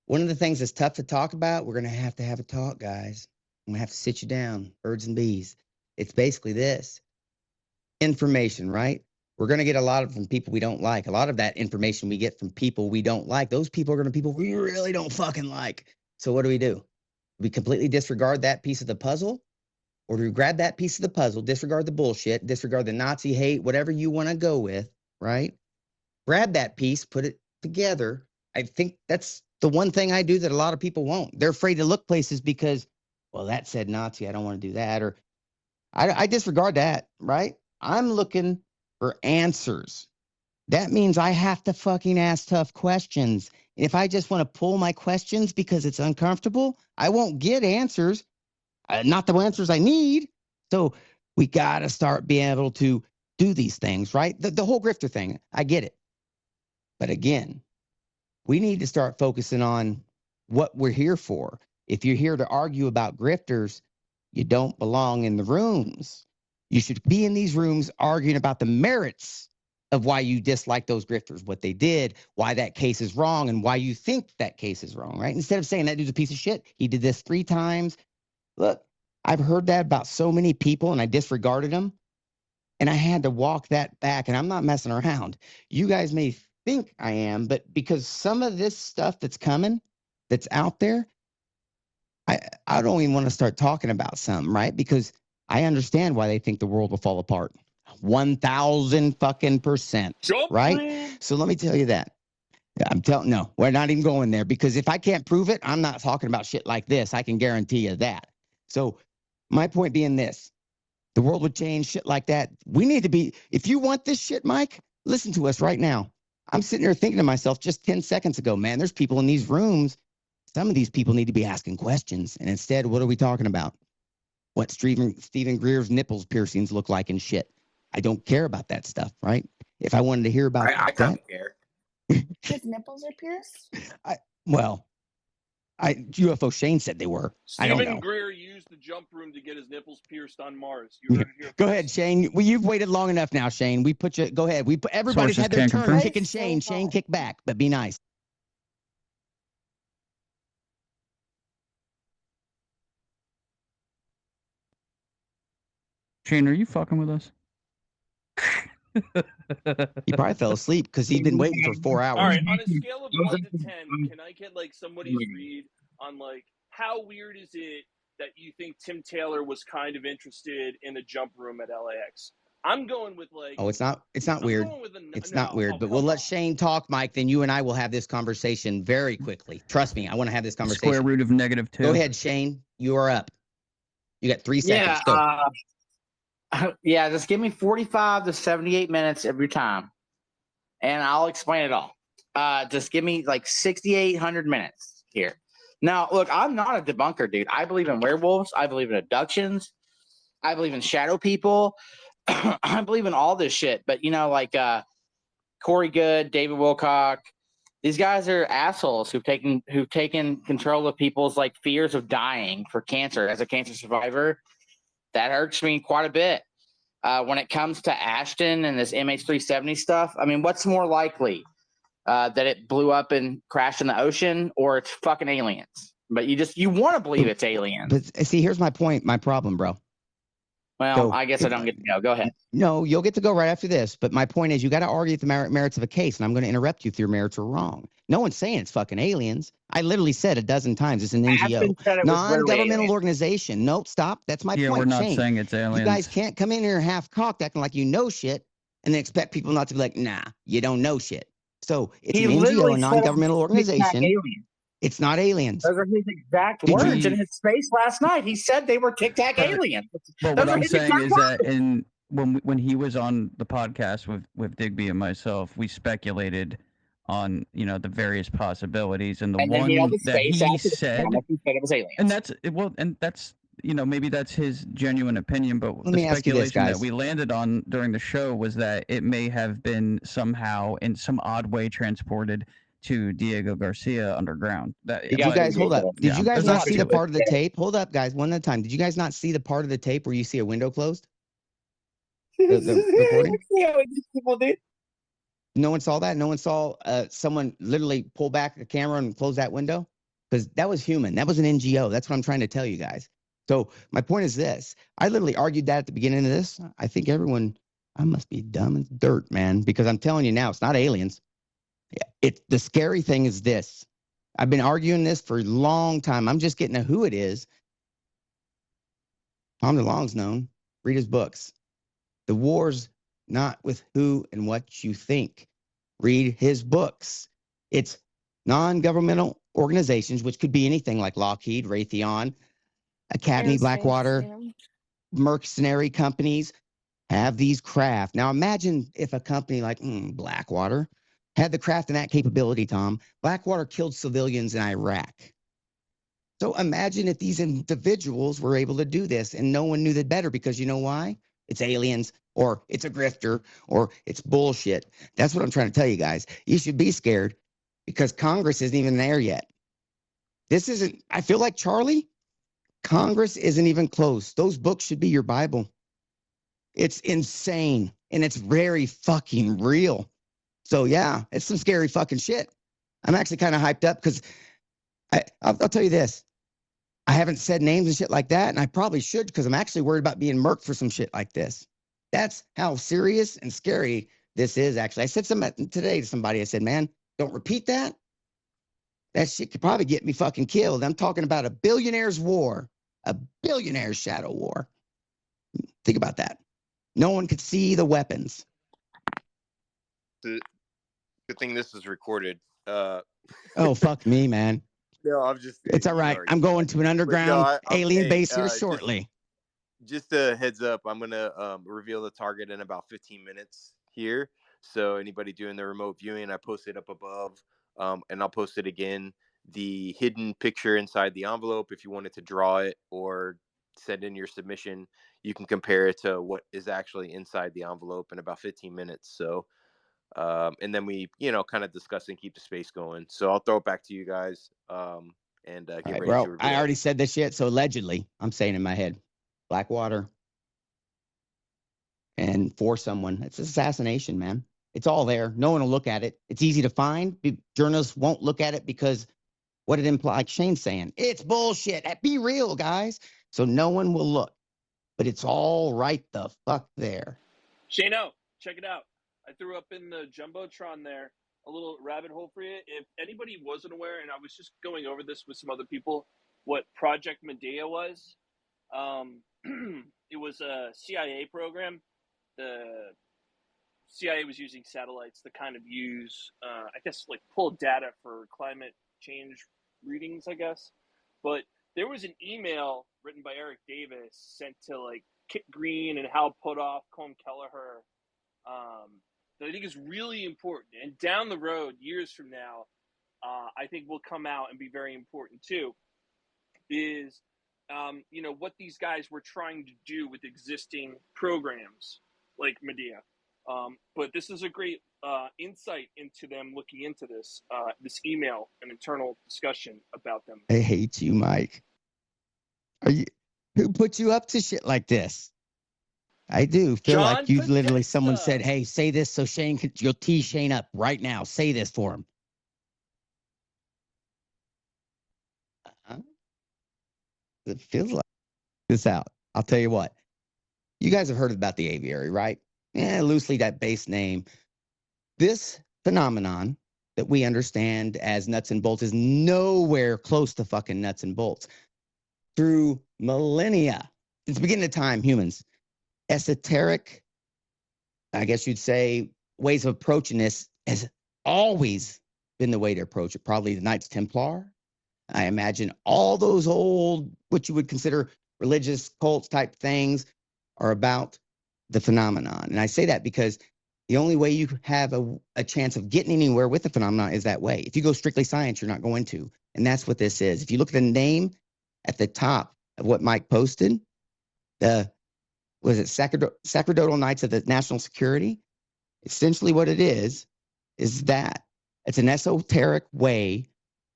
one of the things that's tough to talk about, we're going to have a talk, guys. I'm going to have to sit you down, birds and bees. It's basically this information, right? We're going to get a lot of from people we don't like. A lot of that information we get from people we don't like. Those people are going to be people we really don't fucking like. So what do? We completely disregard that piece of the puzzle, or do we grab that piece of the puzzle, disregard the bullshit, disregard the Nazi hate, whatever you want to go with, right? Grab that piece, put it together. I think that's the one thing I do that a lot of people won't. They're afraid to look places because, well, that said Nazi. I don't want to do that. Or I disregard that, right? I'm looking for answers. That means I have to fucking ask tough questions. If I just want to pull my questions because it's uncomfortable, I won't get answers, not the answers I need. So we got to start being able to do these things, right? The whole grifter thing, I get it. But again, we need to start focusing on what we're here for. If you're here to argue about grifters, you don't belong in the rooms. You should be in these rooms arguing about the merits of why you dislike those grifters, what they did, why that case is wrong, and why you think that case is wrong, right? Instead of saying that dude's a piece of shit, he did this 3 times. Look, I've heard that about so many people, and I disregarded them, and I had to walk that back, and I'm not messing around. You guys may think I am, but because some of this stuff that's coming, that's out there, I don't even want to start talking about something, right? Because I understand why they think the world will fall apart. 1,000 fucking %, right? So let me tell you that. No, we're not even going there, because if I can't prove it, I'm not talking about shit like this. I can guarantee you that. So my point being this, the world would change, shit like that. We need to be, if you want this shit, Mike, listen to us right now. I'm sitting here thinking to myself just 10 seconds ago, man, there's people in these rooms. Some of these people need to be asking questions. And instead, what are we talking about? What Stephen Greer's nipples piercings look like and shit. I don't care about that stuff, right? If I wanted to hear about I kind of care. His nipples are pierced? UFO Shane said they were. I don't know. Stephen Greer used the jump room to get his nipples pierced on Mars. You heard it here. Go ahead, Shane. Well, you've waited long enough now, Shane. We put you. Go ahead. Everybody's had their turn kicking Shane. Shane, kick back, but be nice. Shane, are you fucking with us? He probably fell asleep because he's been waiting for 4 hours. All right, on a scale of 1 to 10, can I get like somebody's read on like how weird is it that you think Tim Taylor was kind of interested in a jump room at LAX? I'm going with like. Oh, it's not weird. It's not weird, but we'll let Shane talk, Mike. Then you and I will have this conversation very quickly. Trust me, I want to have this conversation. Square root of -2. Go ahead, Shane. You are up. You got 3 seconds. Yeah, just give me 45 to 78 minutes of your time, and I'll explain it all. Just give me like 6,800 minutes here. Now, look, I'm not a debunker, dude. I believe in werewolves. I believe in abductions. I believe in shadow people. I believe in all this shit. But, like Corey Good, David Wilcock, these guys are assholes who've taken control of people's like fears of dying for cancer. As a cancer survivor, that hurts me quite a bit. When it comes to Ashton and this MH370 stuff, I mean, what's more likely? That it blew up and crashed in the ocean, or it's fucking aliens? But you want to believe it's aliens. But see, here's my point, my problem, bro. Well, I guess I don't get to go. Go ahead. No, you'll get to go right after this. But my point is, you got to argue the merits of a case, and I'm going to interrupt you if your merits are wrong. No one's saying it's fucking aliens. I literally said a dozen times it's an NGO, non-governmental organization. Nope, stop. That's my point. Yeah, we're not saying it's aliens. You guys can't come in here half-cocked acting like you know shit and then expect people not to be like, nah, you don't know shit. So it's an NGO, a non-governmental organization. It's not aliens. Those are his exact words in his space last night. He said they were Tic Tac aliens. But what I'm saying is that when he was on the podcast with Digby and myself, we speculated on the various possibilities, and one that he said it was aliens. And that's maybe that's his genuine opinion, but the speculation that we landed on during the show was that it may have been somehow in some odd way transported to Diego Garcia underground. Did you guys hold up? Did you guys not see the part of the tape? Hold up, guys, one at a time. Did you guys not see the part of the tape where you see a window closed? The recording? Yeah, people did. No one saw that? No one saw someone literally pull back the camera and close that window? Because that was human. That was an NGO. That's what I'm trying to tell you guys. So my point is this. I literally argued that at the beginning of this. I think everyone, I must be dumb as dirt, man, because I'm telling you now, it's not aliens. The scary thing is this. I've been arguing this for a long time. I'm just getting to who it is. Tom DeLonge's known. Read his books. The war's not with who and what you think. Read his books. It's non-governmental organizations, which could be anything like Lockheed, Raytheon, Academy, Aerospace, Blackwater, yeah. mercenary companies have these craft. Now imagine if a company like Blackwater had the craft and that capability, Tom. Blackwater killed civilians in Iraq. So imagine if these individuals were able to do this and no one knew that better, because you know why? It's aliens, or it's a grifter, or it's bullshit. That's what I'm trying to tell you guys. You should be scared because Congress isn't even there yet. This isn't, I feel like Charlie, Congress isn't even close. Those books should be your Bible. It's insane and it's very fucking real. So yeah, it's some scary fucking shit. I'm actually kind of hyped up because I'll tell you this. I haven't said names and shit like that, and I probably should because I'm actually worried about being murked for some shit like this. That's how serious and scary this is, actually. I said something today to somebody. I said, man, don't repeat that. That shit could probably get me fucking killed. I'm talking about a billionaire's war, a billionaire's shadow war. Think about that. No one could see the weapons. Good thing this is recorded. Oh, fuck me, man. No, I'm just. It's all right. I'm going to an underground alien base here shortly. Just a heads up, I'm gonna reveal the target in about 15 minutes here. So anybody doing the remote viewing, I post it up above, and I'll post it again. The hidden picture inside the envelope, if you wanted to draw it or send in your submission, you can compare it to what is actually inside the envelope in about 15 minutes. So, and then we, kind of discuss and keep the space going. So I'll throw it back to you guys, and get ready to reveal. I already said this shit, so allegedly, I'm saying in my head, Blackwater, and for someone, it's assassination, man. It's all there. No one will look at it. It's easy to find. Journalists won't look at it because what it implies, like Shane's saying, it's bullshit. Be real, guys. So no one will look, but it's all right the fuck there. Shano, check it out. I threw up in the Jumbotron there a little rabbit hole for you. If anybody wasn't aware, and I was just going over this with some other people, what Project Medea was, it was a CIA program. The CIA was using satellites to kind of use, I guess, like pull data for climate change readings, I guess. But there was an email written by Eric Davis sent to like Kit Green and Hal Puthoff, Colm Kelleher, that I think is really important. And down the road, years from now, I think will come out and be very important too, is, what these guys were trying to do with existing programs like Medea. But this is a great insight into them looking into this email and internal discussion about them. I hate you, Mike. Who put you up to shit like this? I do feel John like you literally, Podesta. someone said, hey, say this so Shane could, you'll tee Shane up right now. Say this for him. It feels like this out. I'll tell you what. You guys have heard about the aviary, right? Yeah, loosely that base name. This phenomenon that we understand as nuts and bolts is nowhere close to fucking nuts and bolts. Through millennia, since the beginning of time, humans, esoteric, I guess you'd say, ways of approaching this has always been the way to approach it. Probably the Knights Templar. I imagine all those old, what you would consider religious cults type things are about the phenomenon. And I say that because the only way you have a chance of getting anywhere with the phenomenon is that way. If you go strictly science, you're not going to. And that's what this is. If you look at the name at the top of what Mike posted, Sacerdotal Knights of the National Security, essentially what it is that it's an esoteric way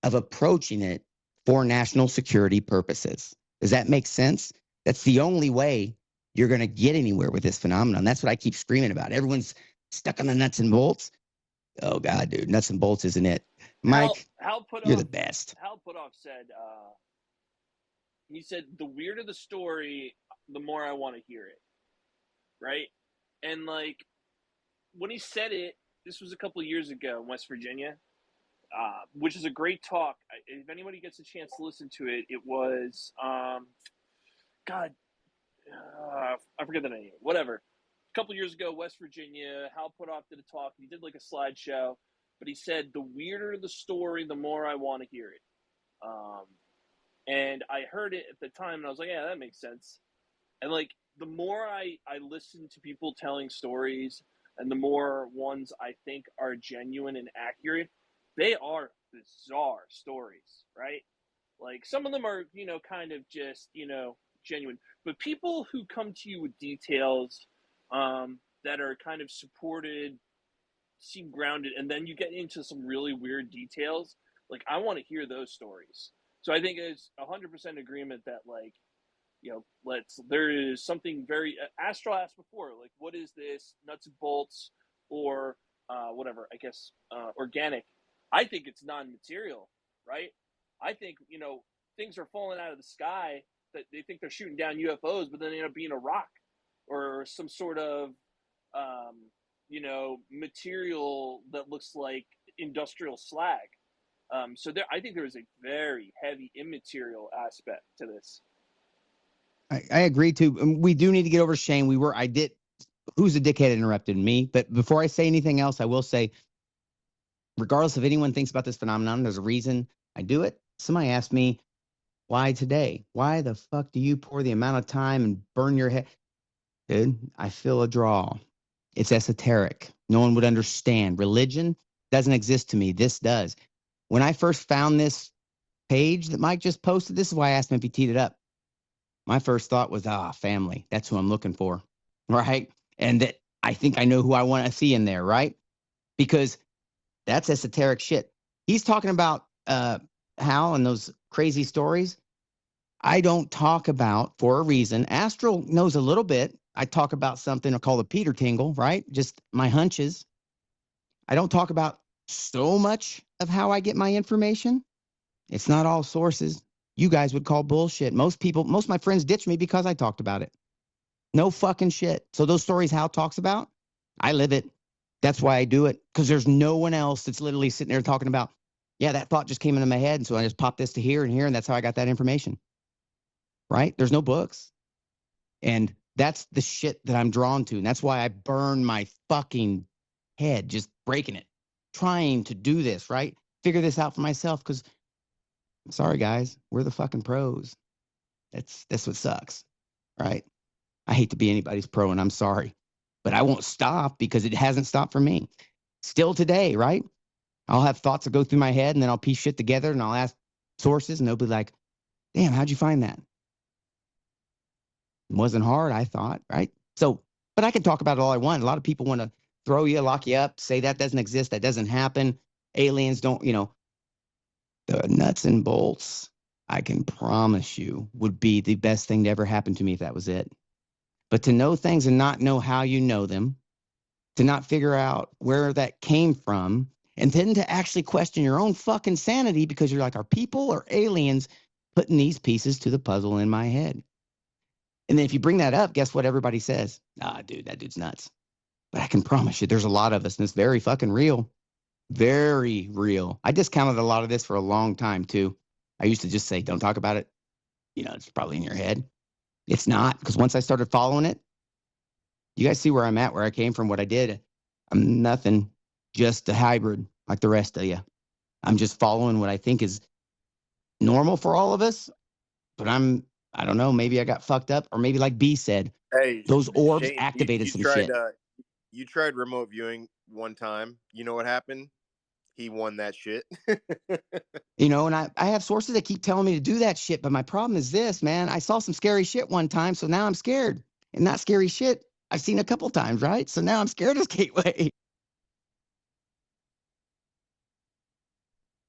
of approaching it for national security purposes. Does that make sense? That's the only way you're going to get anywhere with this phenomenon. That's what I keep screaming about. Everyone's stuck on the nuts and bolts. Oh, God, dude, nuts and bolts isn't it. Mike, you're the best. Hal Puthoff said, He said, the weirder the story, the more I want to hear it. Right? And like, when he said it, this was a couple of years ago in West Virginia, which is a great talk. If anybody gets a chance to listen to it, it was, God, I forget the name. Whatever. A couple of years ago, West Virginia, Hal Puthoff did a talk. He did like a slideshow, but he said, the weirder the story, the more I want to hear it. And I heard it at the time, and I was like, yeah, that makes sense. And like, the more I listen to people telling stories, and the more ones I think are genuine and accurate, they are bizarre stories, right? Like, some of them are, kind of just, genuine. But people who come to you with details that are kind of supported, seem grounded, and then you get into some really weird details, like, I want to hear those stories. So I think it's 100% agreement that, like, there is something very, Astral asked before, like, what is this, nuts and bolts, or whatever, I guess, organic. I think it's non-material, right? I think, things are falling out of the sky that they think they're shooting down UFOs, but then they end up being a rock or some sort of, material that looks like industrial slag. So I think there is a very heavy immaterial aspect to this. I agree too. We do need to get over Shane. Who's the dickhead interrupted me? But before I say anything else, I will say, regardless if anyone thinks about this phenomenon, there's a reason I do it. Somebody asked me, why today? Why the fuck do you pour the amount of time and burn your head? Dude, I feel a draw. It's esoteric. No one would understand. Religion doesn't exist to me. This does. When I first found this page that Mike just posted, this is why I asked him if he teed it up. My first thought was, family. That's who I'm looking for, right? And that I think I know who I want to see in there, right? Because that's esoteric shit. He's talking about Hal and those crazy stories. I don't talk about, for a reason. Astral knows a little bit. I talk about something called a Peter Tingle, right? Just my hunches. I don't talk about so much of how I get my information. It's not all sources. You guys would call bullshit. Most of my friends ditch me because I talked about it. No fucking shit. So those stories Hal talks about, I live it. That's why I do it. Because there's no one else that's literally sitting there talking about, yeah, that thought just came into my head. And so I just popped this to here and here. And that's how I got that information. Right? There's no books. And that's the shit that I'm drawn to. And that's why I burn my fucking head just breaking it, trying to do this, right? Figure this out for myself. Because, sorry, guys, we're the fucking pros. That's what sucks, right? I hate to be anybody's pro, and I'm sorry. But I won't stop because it hasn't stopped for me. Still today, right? I'll have thoughts that go through my head, and then I'll piece shit together, and I'll ask sources, and they'll be like, damn, how'd you find that? It wasn't hard, I thought, right? So, but I can talk about it all I want. A lot of people want to throw you, lock you up, say that doesn't exist, that doesn't happen. Aliens don't, the nuts and bolts, I can promise you, would be the best thing to ever happen to me if that was it. But to know things and not know how you know them, to not figure out where that came from, and then to actually question your own fucking sanity because you're like, are people or aliens putting these pieces to the puzzle in my head? And then if you bring that up, guess what everybody says? Dude, that dude's nuts. But I can promise you there's a lot of us, and it's very fucking real. Very real. I discounted a lot of this for a long time, too. I used to just say, don't talk about it. It's probably in your head. It's not, because once I started following it, you guys see where I'm at, where I came from, what I did. I'm nothing, just a hybrid like the rest of you. I'm just following what I think is normal for all of us, but I don't know, maybe I got fucked up, or maybe like B said, Hey, those orbs Shane, activated some shit. You tried remote viewing one time. You know what happened? He won that shit. And I have sources that keep telling me to do that shit, but my problem is this, man. I saw some scary shit one time, so now I'm scared. And that scary shit I've seen a couple times, right? So now I'm scared of Gateway.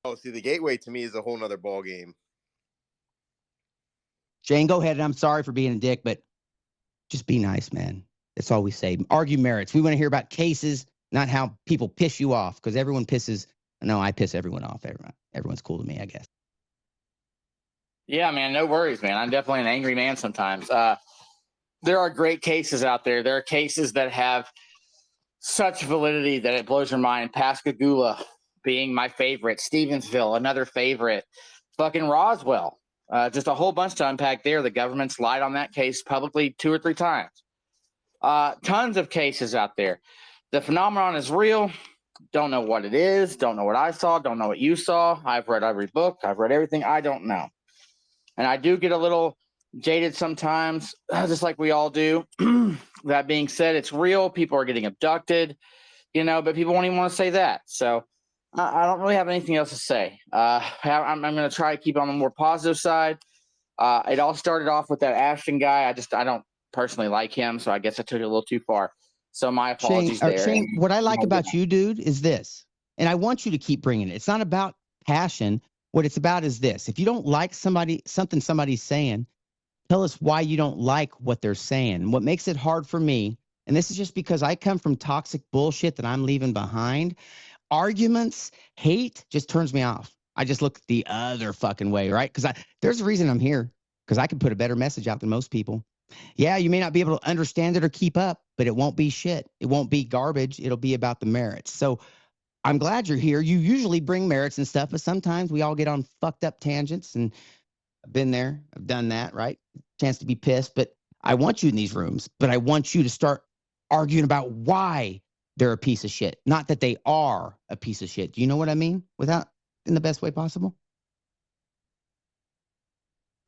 Oh, see, the Gateway to me is a whole nother ball game. Shane, go ahead. And I'm sorry for being a dick, but just be nice, man. That's all we say. Argue merits. We want to hear about cases, not how people piss you off, because everyone pisses. No, I piss everyone off. Everyone's cool to me, I guess. Yeah, man, no worries, man. I'm definitely an angry man sometimes. There are great cases out there. There are cases that have such validity that it blows your mind. Pascagoula being my favorite, Stevensville, another favorite, fucking Roswell. Just a whole bunch to unpack there. The government's lied on that case publicly 2 or 3 times. Tons of cases out there. The phenomenon is real. Don't know what it is. Don't know what I saw. Don't know what you saw. I've read every book. I've read everything. I don't know. And I do get a little jaded sometimes, just like we all do. That being said, it's real. People are getting abducted, but people won't even want to say that. So I don't really have anything else to say. I'm going to try to keep on the more positive side. It all started off with that Ashton guy. I don't personally like him, so I guess I took it a little too far. So my apologies there. Shane, what I like about you, dude, is this, and I want you to keep bringing it. It's not about passion. What it's about is this. If you don't like something somebody's saying, tell us why you don't like what they're saying. What makes it hard for me, and this is just because I come from toxic bullshit that I'm leaving behind, arguments, hate just turns me off. I just look the other fucking way, right? Because there's a reason I'm here, because I can put a better message out than most people. Yeah, you may not be able to understand it or keep up, but it won't be shit. It won't be garbage. It'll be about the merits. So I'm glad you're here. You usually bring merits and stuff, but sometimes we all get on fucked up tangents, and I've been there. I've done that, right? Chance to be pissed, but I want you in these rooms, but I want you to start arguing about why they're a piece of shit, not that they are a piece of shit. Do you know what I mean? Without in the best way possible?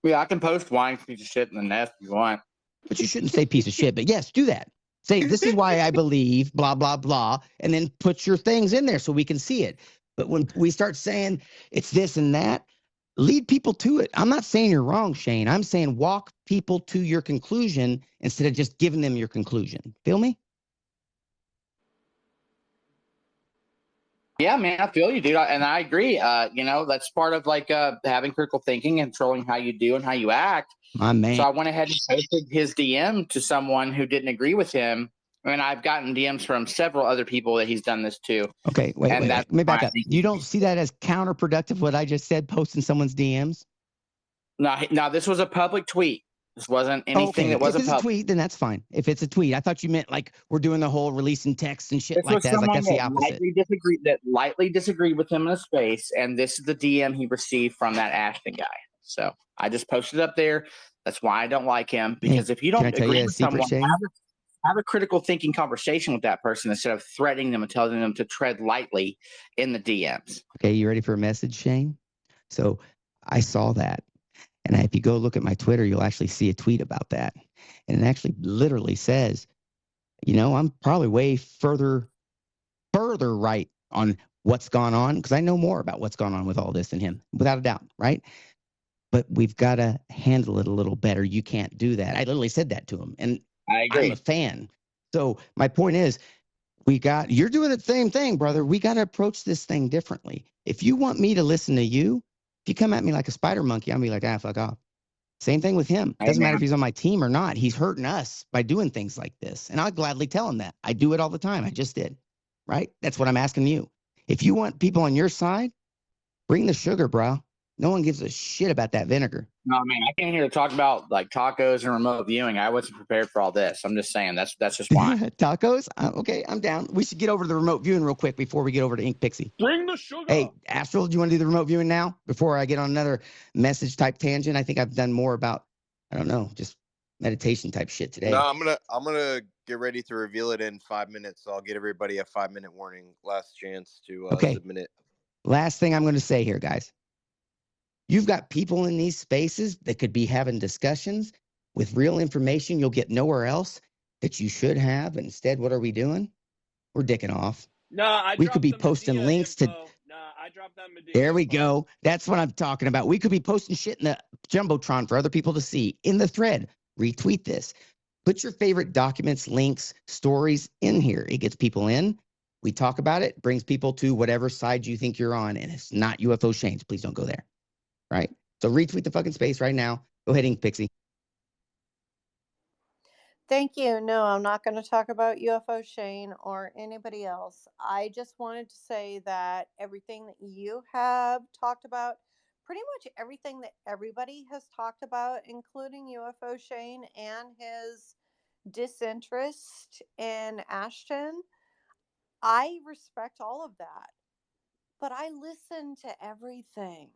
Yeah, I can post why piece of shit in the nest if you want. But you shouldn't say piece of shit, but yes, do that. Say, this is why I believe, blah, blah, blah, and then put your things in there so we can see it. But when we start saying it's this and that, lead people to it. I'm not saying you're wrong, Shane. I'm saying walk people to your conclusion instead of just giving them your conclusion. Feel me? Yeah, man, I feel you, dude. And I agree. That's part of having critical thinking and controlling how you do and how you act. My man. So I went ahead and posted his DM to someone who didn't agree with him. And I've gotten DMs from several other people that he's done this to. Okay, wait. Let me back up. You don't see that as counterproductive, what I just said, posting someone's DMs? No, this was a public tweet. This wasn't anything that wasn't public. If it's a tweet, then that's fine. If it's a tweet, I thought you meant like we're doing the whole releasing text and shit this like that. Like that's the opposite. Lightly disagreed with him in a space, and this is the DM he received from that Ashton guy. So I just posted up there. That's why I don't like him, because if you don't agree with someone, have a critical thinking conversation with that person instead of threatening them and telling them to tread lightly in the DMs. Okay, you ready for a message, Shane? So I saw that. And if you go look at my Twitter, you'll actually see a tweet about that. And it actually literally says, I'm probably way further right on what's gone on, because I know more about what's gone on with all this than him, without a doubt, right? But we've got to handle it a little better. You can't do that. I literally said that to him. And I agree. I'm a fan. So my point is, you're doing the same thing, brother. We got to approach this thing differently. If you want me to listen to you, if you come at me like a spider monkey, I'll be like, fuck off. Same thing with him. Doesn't matter if he's on my team or not. He's hurting us by doing things like this. And I'll gladly tell him that. I do it all the time. I just did. Right? That's what I'm asking you. If you want people on your side, bring the sugar, bro. No one gives a shit about that vinegar. No, man, I came here to talk about like tacos and remote viewing. I wasn't prepared for all this. I'm just saying that's just why. Tacos? Okay, I'm down. We should get over to the remote viewing real quick before we get over to Ink Pixie. Bring the sugar. Hey, Astral, do you want to do the remote viewing now before I get on another message type tangent? I think I've done more about, I don't know, just meditation type shit today. No, I'm gonna get ready to reveal it in 5 minutes. So I'll get everybody a 5-minute warning. Last chance to submit it. Last thing I'm going to say here, guys. You've got people in these spaces that could be having discussions with real information you'll get nowhere else that you should have. Instead, what are we doing? We're dicking off. No, we could be posting links to. I dropped that Medea. There we go. That's what I'm talking about. We could be posting shit in the Jumbotron for other people to see in the thread. Retweet this. Put your favorite documents, links, stories in here. It gets people in. We talk about it, brings people to whatever side you think you're on, and it's not UFO Shane's. Please don't go there. Right? So retweet the fucking space right now. Go ahead, Ink Pixie. Thank you. No, I'm not going to talk about UFO Shane or anybody else. I just wanted to say that everything that you have talked about pretty much everything that everybody has talked about, including UFO Shane and his disinterest in Ashton. I respect all of that, but I listen to everything.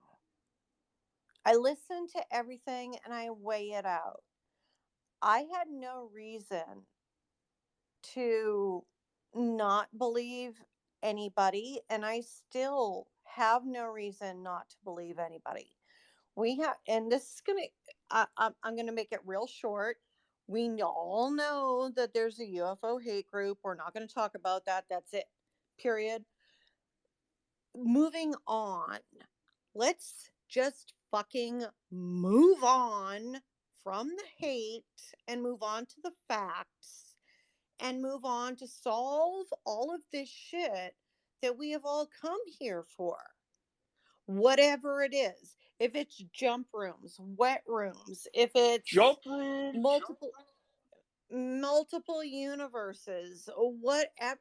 I listen to everything and I weigh it out. I had no reason to not believe anybody, and I still have no reason not to believe anybody. We have, and this is gonna, I'm gonna make it real short. We all know that there's a UFO hate group. We're not going to talk about that. That's it. Period. Moving on. Let's just fucking move on from the hate and move on to the facts and move on to solve all of this shit that we have all come here for. Whatever it is. If it's jump rooms, wet rooms, if it's jump room, multiple universes, whatever.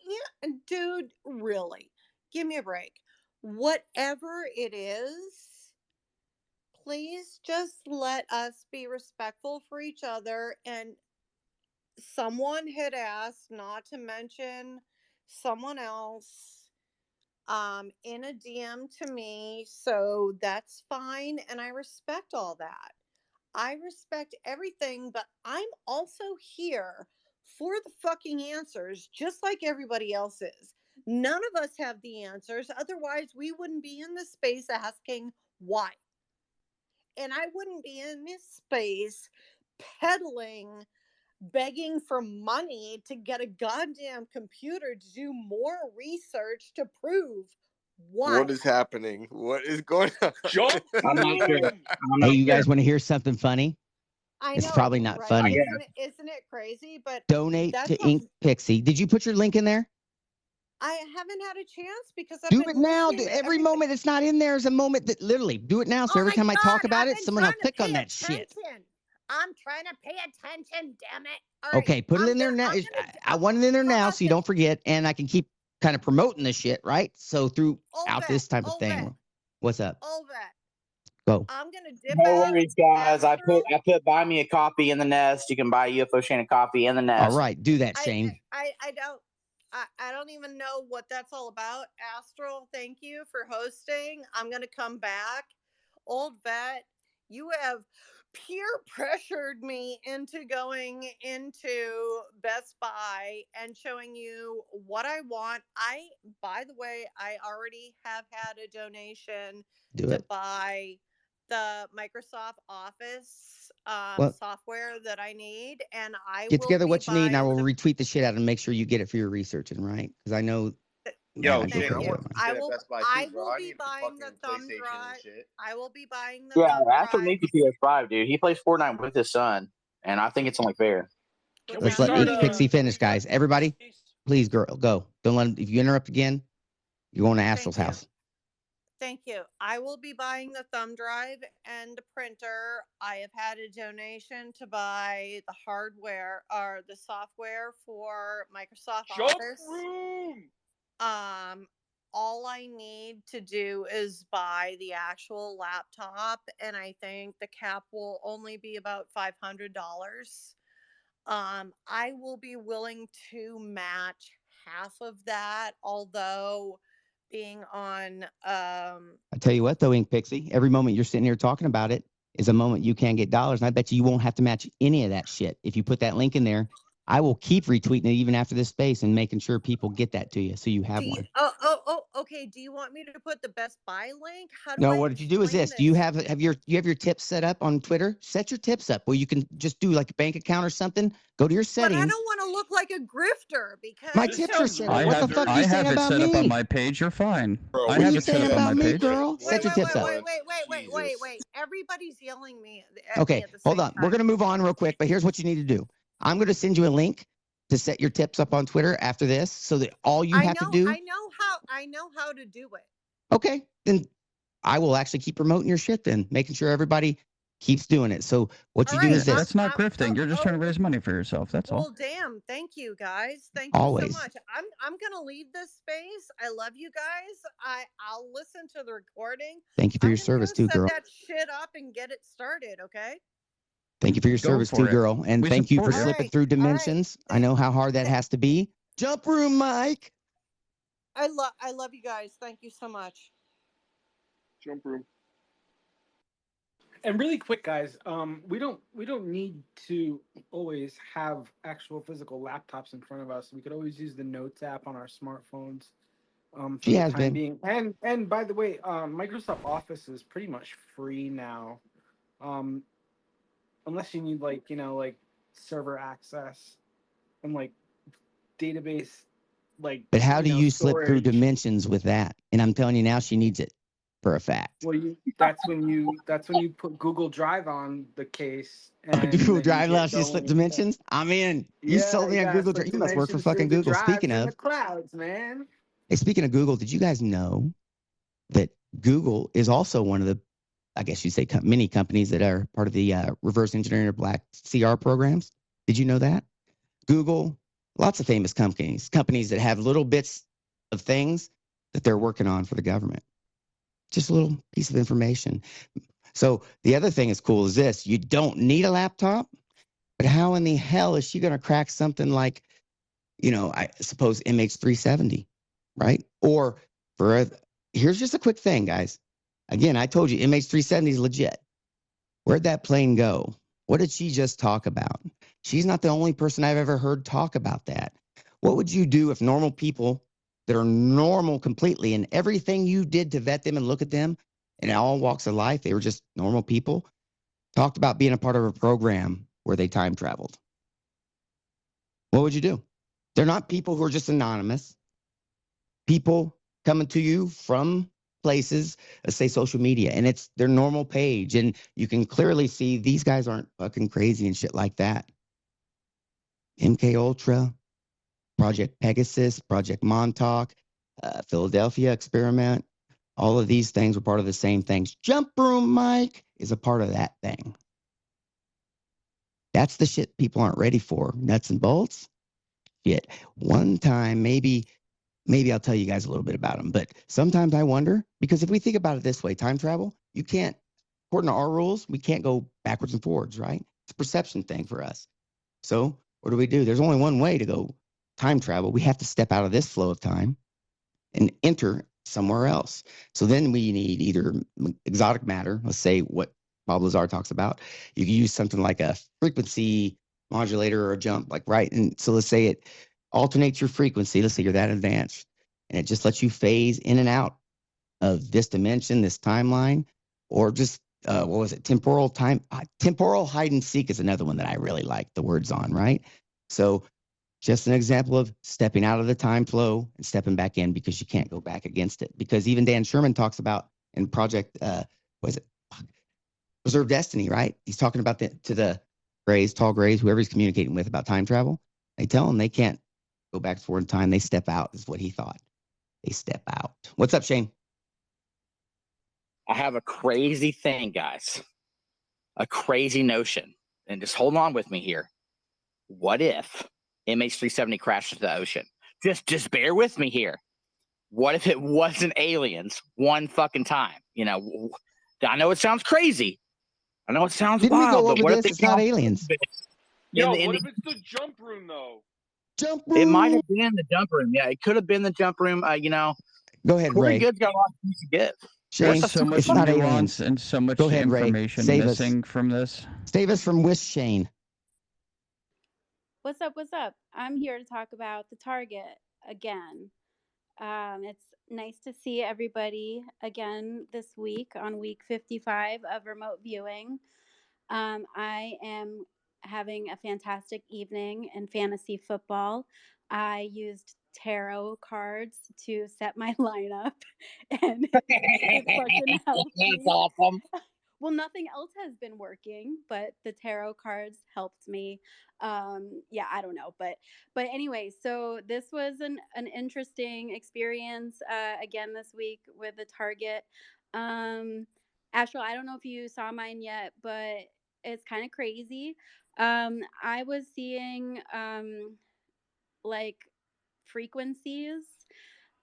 Yeah, dude, really, give me a break. Whatever it is, please just let us be respectful for each other. And someone had asked not to mention someone else in a DM to me, so that's fine, and I respect all that. I respect everything, but I'm also here for the fucking answers, just like everybody else is. None of us have the answers, otherwise we wouldn't be in this space asking why. And I wouldn't be in this space peddling, begging for money to get a goddamn computer to do more research to prove what is happening. What is going on? I'm not sure. Hey, you guys want to hear something funny? I know, it's probably not right? funny. Isn't it crazy? But donate to Ink Pixie. Did you put your link in there? I haven't had a chance because I've do been it now. Every everything. moment it's not in there is a moment that literally do it now. So every time I talk about it, someone will click on that shit. I'm trying to pay attention, damn it. All right, okay, put it in there now. I want it in there now so you don't forget, and I can keep kind of promoting this shit, right? So throughout this type of thing. What's up? Go. I'm gonna dip No worries, guys. I put buy me a coffee in the nest. You can buy UFO Shane a coffee in the nest. All right, do that, Shane. I don't even know what that's all about. Astral, thank you for hosting. I'm gonna come back. Old vet, you have peer pressured me into going into Best Buy and showing you what I want. By the way, I already have had a donation to buy the Microsoft Office software that I need, and I get will together what you need, and I will the retweet the shit out and make sure you get it for your researching, right? Because I know. Yo, Shane, I want to at Best Buy too, bro. I be need buying the the thumb PlayStation drive. and shit. I will be buying the thumb Astral drive. needs a PS5, dude. He plays Fortnite with his son, and I think it's only fair. Let's let Ink Pixie finish, guys. Everybody, please, girl, go. Don't let him. If you interrupt again, you're going to Astral's house. Thank you. I will be buying the thumb drive and the printer. I have had a donation to buy the hardware or the software for Microsoft Office. All I need to do is buy the actual laptop, and I think the cap will only be about $500. I will be willing to match half of that, although being on I tell you what though, Ink Pixie, every moment you're sitting here talking about it is a moment you can get dollars, and I bet you won't have to match any of that shit. If you put that link in there, I will keep retweeting it even after this space and making sure people get that to you so you have one. Okay. Do you want me to put the Best Buy link? How do no, I what you do is this. Do you have your tips set up on Twitter? Set your tips up where you can just do like a bank account or something. Go to your settings. But I don't want to look like a grifter because my tips are set up. What the fuck are you saying about me? I have it set up on my page. You're fine. Bro, I have it set up on my page. Girl? Set your tips up. Wait. Everybody's yelling me. Okay, hold on. We're gonna move on real quick, but here's what you need to do. I'm gonna send you a link to set your tips up on Twitter after this, so that all you have to do. I know how to do it. Okay, then I will actually keep promoting your shit. Then making sure everybody keeps doing it. So what All you do right, is this. That's not grifting. You're just trying to raise money for yourself. That's all. Well, damn. Thank you, guys. Thank you Always. so much. I'm gonna leave this space. I love you guys. I'll listen to the recording. Thank you for I'm your gonna service go too, set girl. that shit up and get it started. Okay. Thank you for your Go service for too, it. girl. And We thank you for support you. slipping Alright, through alright. dimensions. I know how hard that has to be. Jump room, Mike. I love you guys. Thank you so much. Jump room. And really quick, guys, we don't need to always have actual physical laptops in front of us. We could always use the Notes app on our smartphones for She the has time been. being. And by the way, Microsoft Office is pretty much free now, unless you need like server access and like database But how do you slip through storage. dimensions with that? And I'm telling you now, she needs it for a fact. Well, that's when you put Google Drive on the case and Google then Drive you allows get you to slip going. dimensions. I'm in. You sold me on Yeah, Google slip Drive. You must work for dimensions fucking through the Google. Speaking drives in of, the clouds, man. hey, speaking of Google, did you guys know that Google is also one of the, I guess you'd say, many companies that are part of the reverse engineering or black CR programs? Did you know that? Google, lots of famous companies that have little bits of things that they're working on for the government. Just a little piece of information. So the other thing is cool is this: you don't need a laptop, but how in the hell is she going to crack something like, I suppose MH370, right? Or here's just a quick thing, guys. Again, I told you MH370 is legit. Where'd that plane go? What did she just talk about? She's not the only person I've ever heard talk about that. What would you do if normal people that are normal completely and everything you did to vet them and look at them in all walks of life, they were just normal people, talked about being a part of a program where they time traveled? What would you do? They're not people who are just anonymous. People coming to you from places, let's say social media, and it's their normal page. And you can clearly see these guys aren't fucking crazy and shit like that. MK Ultra, Project Pegasus, Project Montauk, Philadelphia Experiment, all of these things were part of the same things. Jump Room Mike is a part of that thing. That's the shit people aren't ready for. Nuts and bolts. Shit. One time, maybe I'll tell you guys a little bit about them. But sometimes I wonder, because if we think about it this way, time travel, you can't, according to our rules, we can't go backwards and forwards, right? It's a perception thing for us. So what do? There's only one way to go time travel. We have to step out of this flow of time and enter somewhere else. So then we need either exotic matter, let's say what Bob Lazar talks about. You can use something like a frequency modulator or a jump, like, right? And so let's say it alternates your frequency. Let's say you're that advanced, and it just lets you phase in and out of this dimension, this timeline, or just what was it? Temporal hide and seek is another one that I really like the words on, right? So just an example of stepping out of the time flow and stepping back in, because you can't go back against it. Because even Dan Sherman talks about in Project, Preserve Destiny, right? He's talking about to the Greys, tall Greys, whoever he's communicating with about time travel. They tell him they can't go back forward in time. They step out, is what he thought. They step out. What's up, Shane? I have a crazy thing, guys. A crazy notion. And just hold on with me here. What if MH370 crashed into the ocean? Just bear with me here. What if it wasn't aliens one fucking time? I know it sounds crazy. I know it sounds Didn't wild, we go but over what this? if It's not aliens. Yo, what if it's the jump room though? Jump room. It might have been the jump room. Yeah, it could have been the jump room. Go ahead, Corey Ray. Good's got a lot to give. Shane, There's so much it's not nuance aliens. and so much Go ahead, Ray. information Save missing us. from this. Save us from Wish Shane. What's up? What's up? I'm here to talk about the Target again. It's nice to see everybody again this week on week 55 of remote viewing. I am having a fantastic evening in fantasy football. I used tarot cards to set my lineup, and it fucking helped me. That's awesome. Well, nothing else has been working, but the tarot cards helped me. Yeah, I don't know, but anyway, so this was an interesting experience again this week with the Target. Astral, I don't know if you saw mine yet, but it's kind of crazy. I was seeing like frequencies.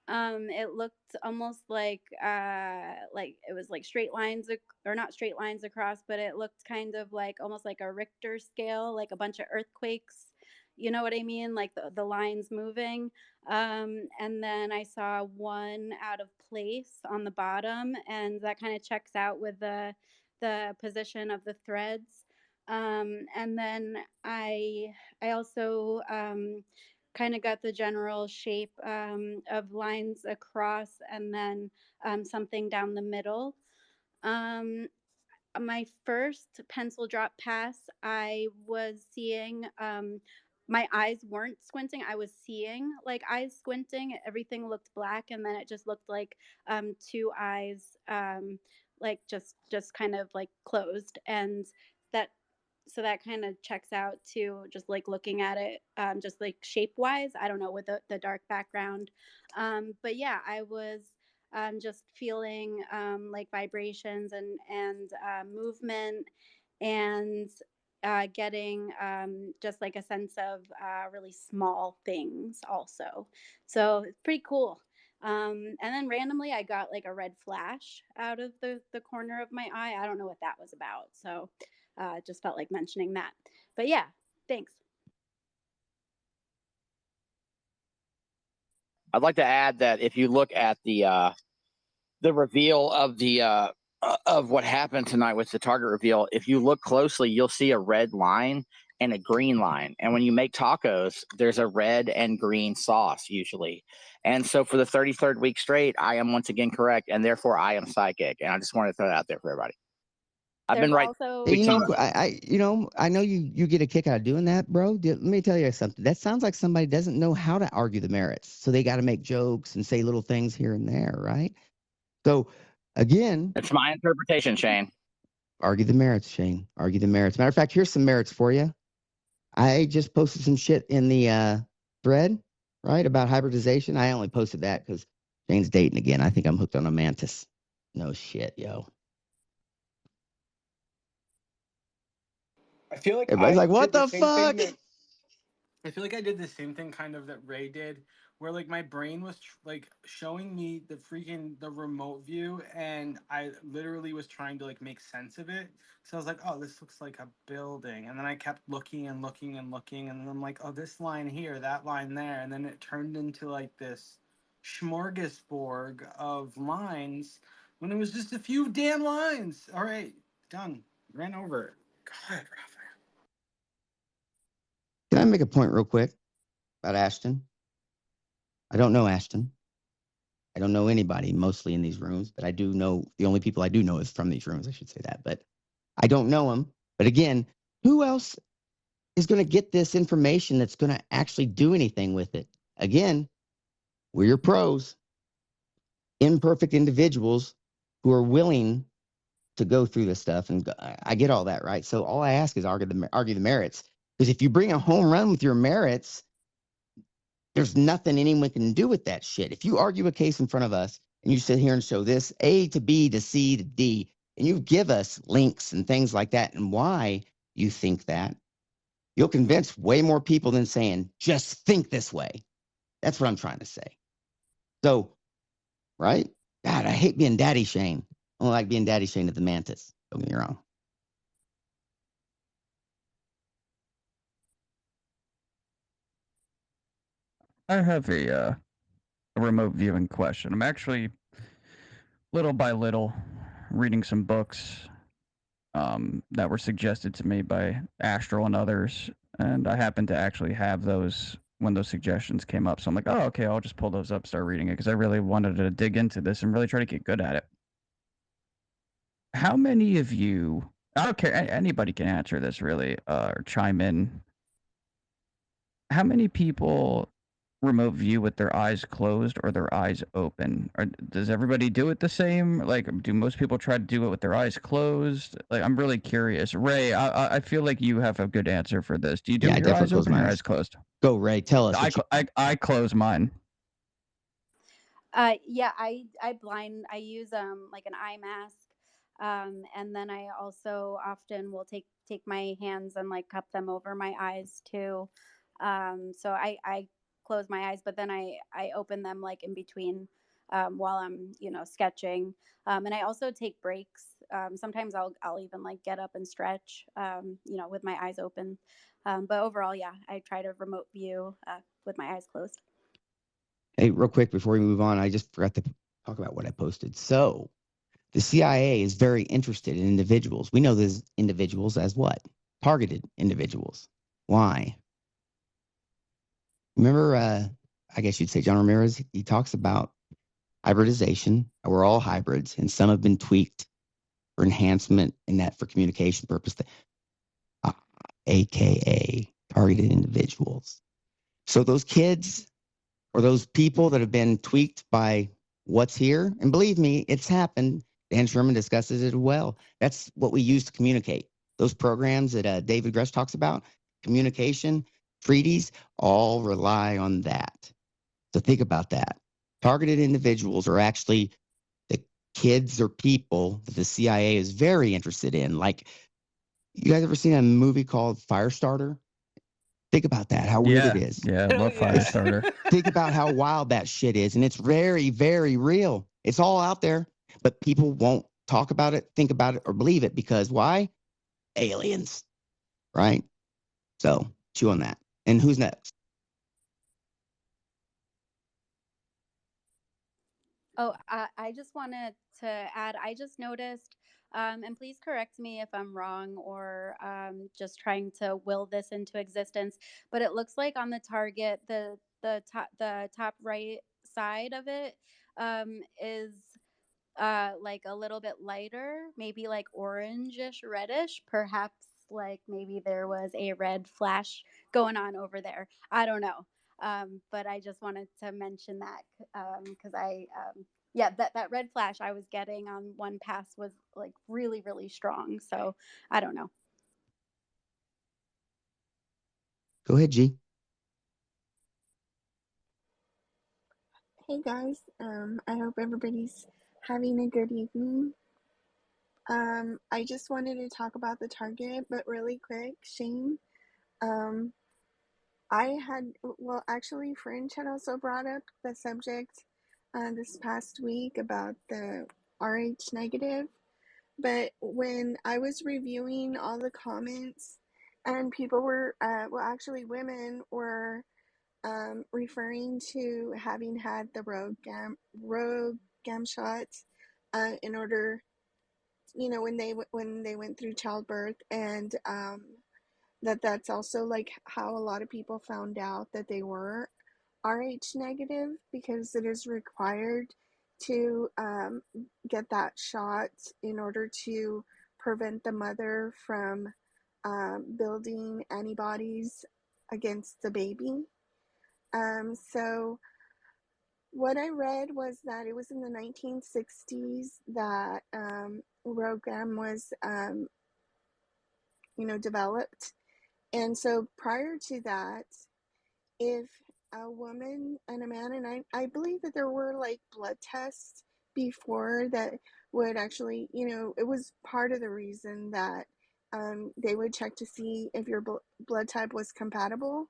It looked almost like it was like straight lines or not straight lines across, but it looked kind of like almost like a Richter scale, like a bunch of earthquakes. You know what I mean? Like the lines moving. And then I saw one out of place on the bottom, and that kind of checks out with the position of the threads. And then I also kind of got the general shape of lines across, and then something down the middle. My first pencil drop pass, I was seeing my eyes weren't squinting. I was seeing like eyes squinting. Everything looked black, and then it just looked like two eyes like just kind of like closed. And that so that kind of checks out to just like looking at it just like shape wise. I don't know, with the dark background. But yeah, I was just feeling like vibrations and movement, and getting just like a sense of really small things also. So it's pretty cool. And then randomly I got like a red flash out of the corner of my eye. I don't know what that was about. So just felt like mentioning that. But yeah, thanks. I'd like to add that if you look at the reveal of what happened tonight with the target reveal, if you look closely, you'll see a red line and a green line. And when you make tacos, there's a red and green sauce usually. And so for the 33rd week straight, I am once again correct, and therefore I am psychic. And I just wanted to throw that out there for everybody. I've been right. Also, I know you get a kick out of doing that, bro. Let me tell you something. That sounds like somebody doesn't know how to argue the merits, so they got to make jokes and say little things here and there, right? So, again, it's my interpretation, Shane. Argue the merits, Shane. Argue the merits. Matter of fact, here's some merits for you. I just posted some shit in the thread, right, about hybridization. I only posted that because Shane's dating again. I think I'm hooked on a mantis. No shit, yo. I feel like everybody's like, what the fuck? I feel like I did the same thing kind of that Ray did, where like my brain was like showing me the remote view, and I literally was trying to like make sense of it. So I was like, oh, this looks like a building, and then I kept looking and looking and looking, and then I'm like, oh, this line here, that line there, and then it turned into like this smorgasbord of lines when it was just a few damn lines. All right, done. Ran over it. God, Raphael. Can I make a point real quick about Ashton? I don't know Ashton. I don't know anybody mostly in these rooms, but I do know the only people I do know is from these rooms. I should say that, but I don't know him. But again, who else is going to get this information that's going to actually do anything with it? Again, we're your pros, imperfect individuals who are willing to go through this stuff. And I get all that, right? So all I ask is argue the merits. Because if you bring a home run with your merits, there's nothing anyone can do with that shit. If you argue a case in front of us and you sit here and show this A to B to C to D, and you give us links and things like that and why you think that, you'll convince way more people than saying, just think this way. That's what I'm trying to say. So, right? God, I hate being Daddy Shane. I don't like being Daddy Shane at the Mantis. Don't get me wrong. I have a remote viewing question. I'm actually, little by little, reading some books that were suggested to me by Astral and others, and I happen to actually have those when those suggestions came up. So I'm like, oh, okay, I'll just pull those up, start reading it, because I really wanted to dig into this and really try to get good at it. How many of you, I don't care, anybody can answer this really, or chime in. How many people remote view with their eyes closed or their eyes open? Or does everybody do it the same? Like, do most people try to do it with their eyes closed? Like, I'm really curious. Ray, I feel like you have a good answer for this. Do you do it with your eyes open or your eyes closed? Go, Ray. Tell us. I close mine. Yeah, I use like an eye mask. And then I also often will take my hands and like cup them over my eyes too. So I close my eyes, but then I open them like in between while I'm sketching. And I also take breaks. Sometimes I'll even like get up and stretch, with my eyes open. But overall, yeah, I try to remote view with my eyes closed. Hey, real quick before we move on, I just forgot to talk about what I posted. So the CIA is very interested in individuals. We know these individuals as what? Targeted individuals. Why? Remember, I guess you'd say John Ramirez, he talks about hybridization. We're all hybrids, and some have been tweaked for enhancement in that for communication purpose, AKA targeted individuals. So those kids or those people that have been tweaked by what's here, and believe me, it's happened. Dan Sherman discusses it well. That's what we use to communicate. Those programs that David Grush talks about, communication, treaties, all rely on that. So think about that. Targeted individuals are actually the kids or people that the CIA is very interested in. Like, you guys ever seen a movie called Firestarter? Think about that, how weird it is. Yeah, I love Firestarter. Think about how wild that shit is. And it's very, very real. It's all out there, but people won't talk about it, think about it, or believe it because why? Aliens, right? So chew on that. And who's next? Oh, I just wanted to add, I just noticed, and please correct me if I'm wrong or just trying to will this into existence, but it looks like on the target, the top right side of it is like a little bit lighter, maybe like orangish, reddish. Perhaps like maybe there was a red flash going on over there. I don't know. But I just wanted to mention that because yeah, that red flash I was getting on one pass was like really, really strong. So I don't know. Go ahead, G. Hey guys, I hope everybody's having a good evening. I just wanted to talk about the target, but really quick, Shane. Actually, Fringe had also brought up the subject this past week about the RH negative. But when I was reviewing all the comments, and people were, actually women were referring to having had the rogue gam shot in order, when they went through childbirth, and that's also like how a lot of people found out that they were RH negative, because it is required to get that shot in order to prevent the mother from building antibodies against the baby. So what I read was that it was in the 1960s that ROGAM was, developed. And so prior to that, if a woman and a man, and I believe that there were like blood tests before that would actually, it was part of the reason that they would check to see if your blood type was compatible.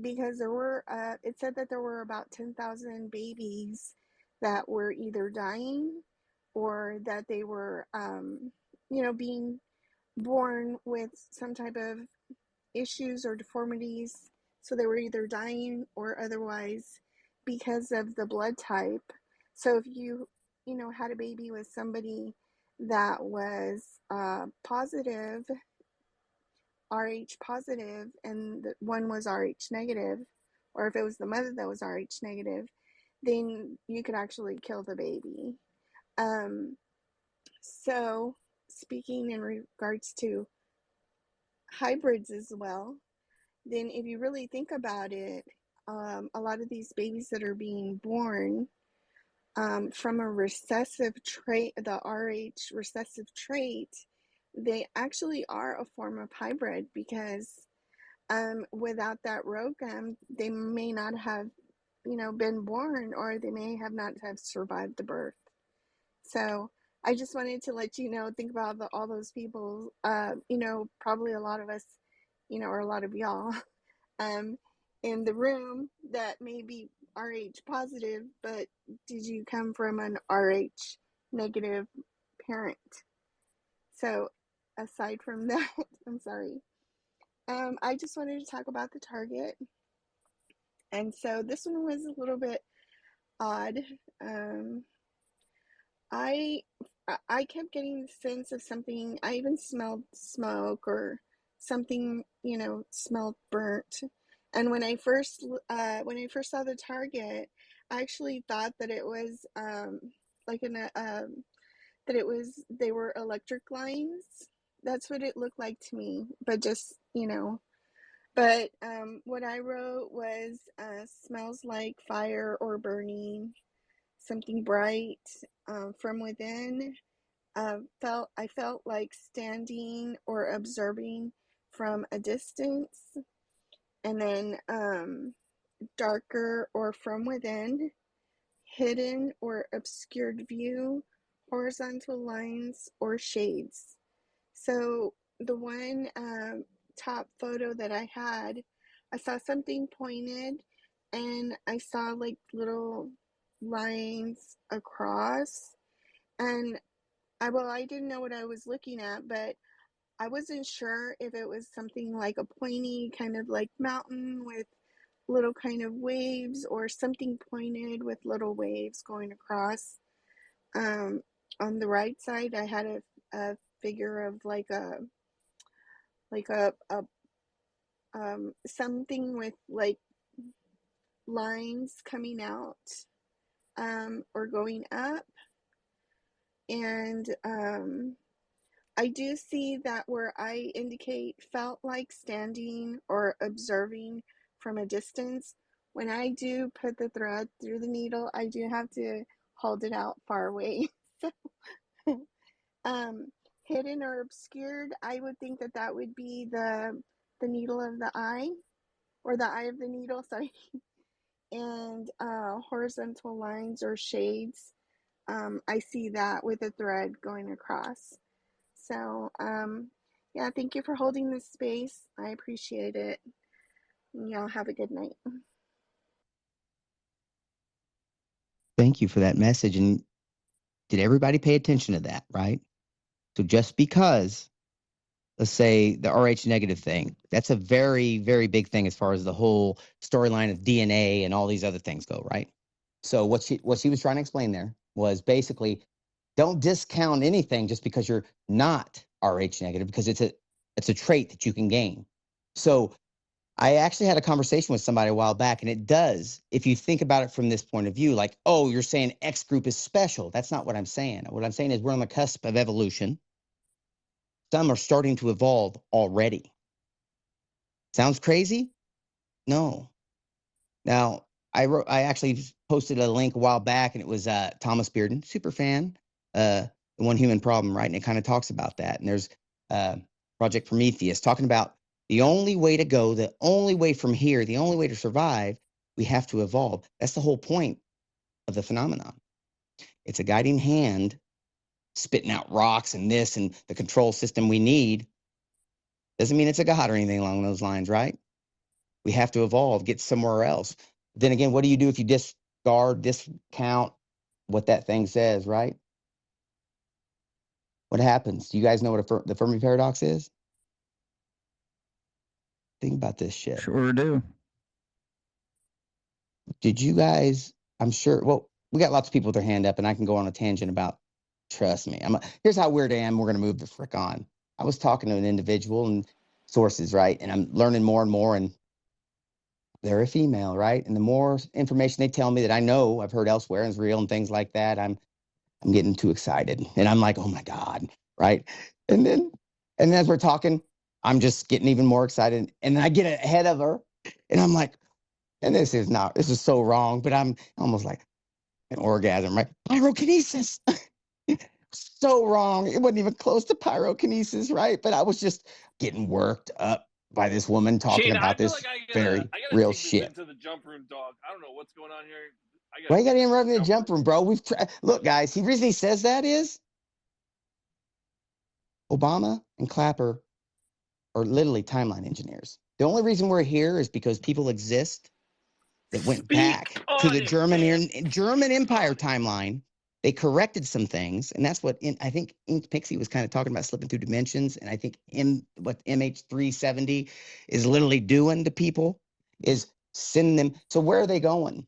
Because there were, it said that there were about 10,000 babies that were either dying or that they were, being born with some type of issues or deformities. So they were either dying or otherwise because of the blood type. So if you, had a baby with somebody that was positive, RH positive, and the one was RH negative, or if it was the mother that was RH negative, then you could actually kill the baby. So speaking in regards to hybrids as well, then if you really think about it, a lot of these babies that are being born from a recessive trait, the RH recessive trait, they actually are a form of hybrid, because without that ROGAM, they may not have, been born, or they may have not have survived the birth. So I just wanted to let you know, think about all those people, probably a lot of us, or a lot of y'all in the room that may be RH positive, but did you come from an RH negative parent? So aside from that, I'm sorry. I just wanted to talk about the Target. And so this one was a little bit odd. I kept getting the sense of something. I even smelled smoke or something, smelled burnt. And when I first saw the Target, I actually thought that it was they were electric lines. That's what it looked like to me. But just But what I wrote was smells like fire or burning, something bright from within. I felt like standing or observing from a distance, and then darker or from within, hidden or obscured view, horizontal lines or shades. So the one top photo that I had, I saw something pointed, and I saw like little lines across, and I didn't know what I was looking at, but I wasn't sure if it was something like a pointy kind of like mountain with little kind of waves, or something pointed with little waves going across. On the right side, I had a figure of like a something with like lines coming out or going up, and I do see that where I indicate felt like standing or observing from a distance. When I do put the thread through the needle, I do have to hold it out far away. So, hidden or obscured, I would think that would be the needle of the eye, or the eye of the needle, sorry. And horizontal lines or shades, I see that with a thread going across. So, yeah, thank you for holding this space. I appreciate it. And y'all have a good night. Thank you for that message. And did everybody pay attention to that, right? So just because, let's say the RH negative thing, that's a very, very big thing as far as the whole storyline of DNA and all these other things go, right? So what she was trying to explain there was basically, don't discount anything just because you're not RH negative, because it's a trait that you can gain. So I actually had a conversation with somebody a while back, and it does, if you think about it from this point of view, like, oh, you're saying X group is special. That's not what I'm saying. What I'm saying is we're on the cusp of evolution. Some are starting to evolve already. Sounds crazy? No. Now, I actually posted a link a while back, and it was Thomas Bearden, super fan, the One Human Problem, right? And it kind of talks about that. And there's Project Prometheus talking about the only way to go, the only way from here, the only way to survive, we have to evolve. That's the whole point of the phenomenon. It's a guiding hand spitting out rocks and this and the control system we need. Doesn't mean it's a god or anything along those lines, right? We have to evolve, get somewhere else. Then again, what do you do if you discount what that thing says, right? What happens? Do you guys know what the Fermi paradox is? Think about this shit. Sure do. Did you guys, I'm sure, well, we got lots of people with their hand up, and I can go on a tangent about, trust me. Here's how weird I am. We're going to move the frick on. I was talking to an individual and sources, right? And I'm learning more and more, and they're a female, right? And the more information they tell me that I know, I've heard elsewhere and is real and things like that, I'm getting too excited. And I'm like, oh my God, right? And then as we're talking, I'm just getting even more excited. And then I get ahead of her, and I'm like, and this is so wrong, but I'm almost like an orgasm, right? Pyrokinesis. So wrong. It wasn't even close to pyrokinesis, right? But I was just getting worked up by this woman talking Shane, about I feel this like I very gotta real take this shit. into the jump room, dog. I don't know what's going on here. Why you got to interrupt me in the jump room, bro? Look, guys. The reason he says that is Obama and Clapper are literally timeline engineers. The only reason we're here is because people exist that went back to the German Empire timeline. They corrected some things, and that's what I think Ink Pixie was kind of talking about, slipping through dimensions. And I think what MH370 is literally doing to people is sending them. So where are they going?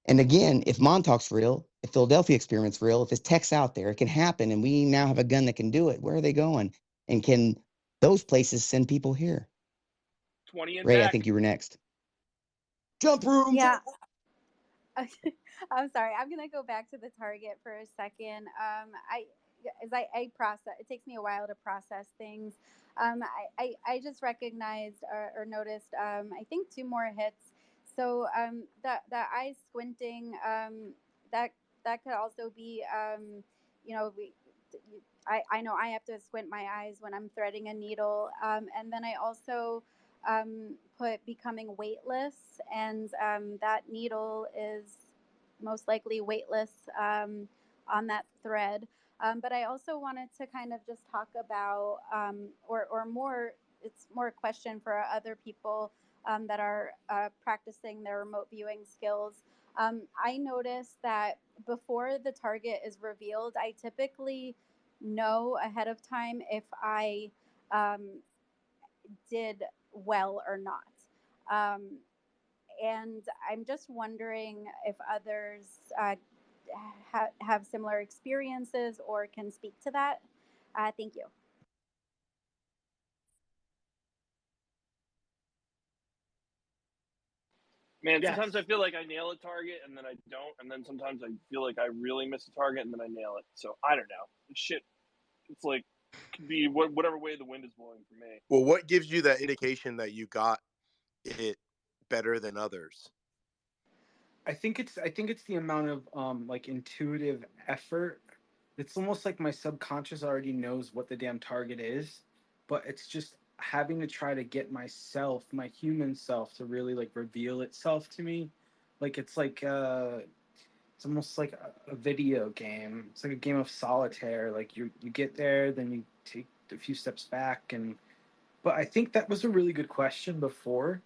And again, if Montauk's real, if Philadelphia experiment's real, if this tech's out there, it can happen, and we now have a gun that can do it. Where are they going? And can those places send people here? 20 and Ray, back. I think you were next. Jump room. Yeah. I'm sorry. I'm gonna go back to the target for a second. I process. It takes me a while to process things. I just recognized or noticed. I think 2 more hits. So the eye squinting. That could also be. You know, I know I have to squint my eyes when I'm threading a needle. And then I also put becoming weightless, and that needle is most likely weightless on that thread. But I also wanted to kind of just talk about, or more, it's more a question for other people that are practicing their remote viewing skills. I noticed that before the target is revealed, I typically know ahead of time if I did well or not. And I'm just wondering if others have similar experiences or can speak to that. Thank you. Man, sometimes I feel like I nail a target and then I don't, and then sometimes I feel like I really miss a target and then I nail it. So I don't know. Shit, it's like could be whatever way the wind is blowing for me. Well, what gives you that indication that you got it better than others? I think it's the amount of like intuitive effort. It's almost like my subconscious already knows what the damn target is, but it's just having to try to get myself, my human self, to really like reveal itself to me. Like it's almost like a video game. It's like a game of solitaire. Like you get there, then you take a few steps back, but I think that was a really good question before.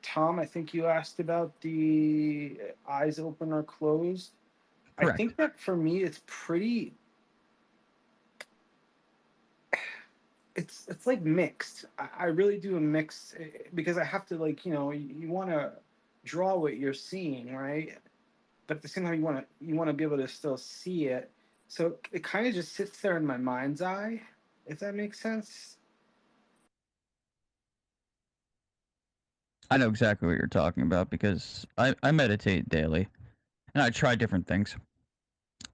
Tom, I think you asked about the eyes open or closed. Correct. I think that for me, it's pretty. It's like mixed. I really do a mix because I have to you want to draw what you're seeing, right? But at the same time, you want to be able to still see it. So it kind of just sits there in my mind's eye, if that makes sense. I know exactly what you're talking about because I meditate daily, and I try different things.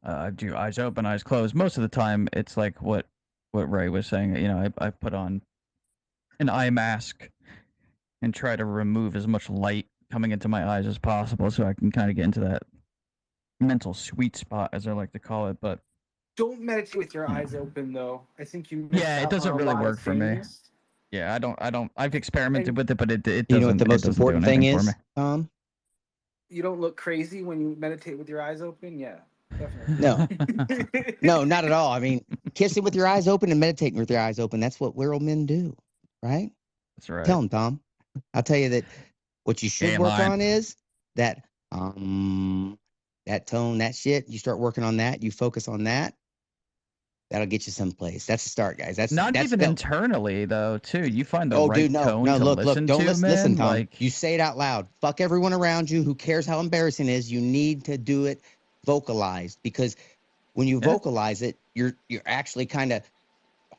I do eyes open, eyes closed. Most of the time, it's like what Ray was saying. You know, I put on an eye mask and try to remove as much light coming into my eyes as possible, so I can kind of get into that mental sweet spot, as I like to call it. But don't meditate with your eyes open, though. I think you. Yeah, it doesn't really work for me. Yeah, I don't. I've experimented with it, but it doesn't. You know what the most important thing is, Tom? You don't look crazy when you meditate with your eyes open. Yeah, definitely. No, no, not at all. I mean, kissing with your eyes open and meditating with your eyes open—that's what real men do, right? That's right. Tell him, Tom. I'll tell you that what you should work on is that that tone, that shit. You start working on that. You focus on that. That'll get you someplace. That's the start, guys. That's not even internally though. Too, you find the right dude, no, tone no, to look, listen don't to, listen, man. Tom. Like, you say it out loud. Fuck everyone around you. Who cares how embarrassing it is? You need to do it vocalized, because when you vocalize it, you're actually kind of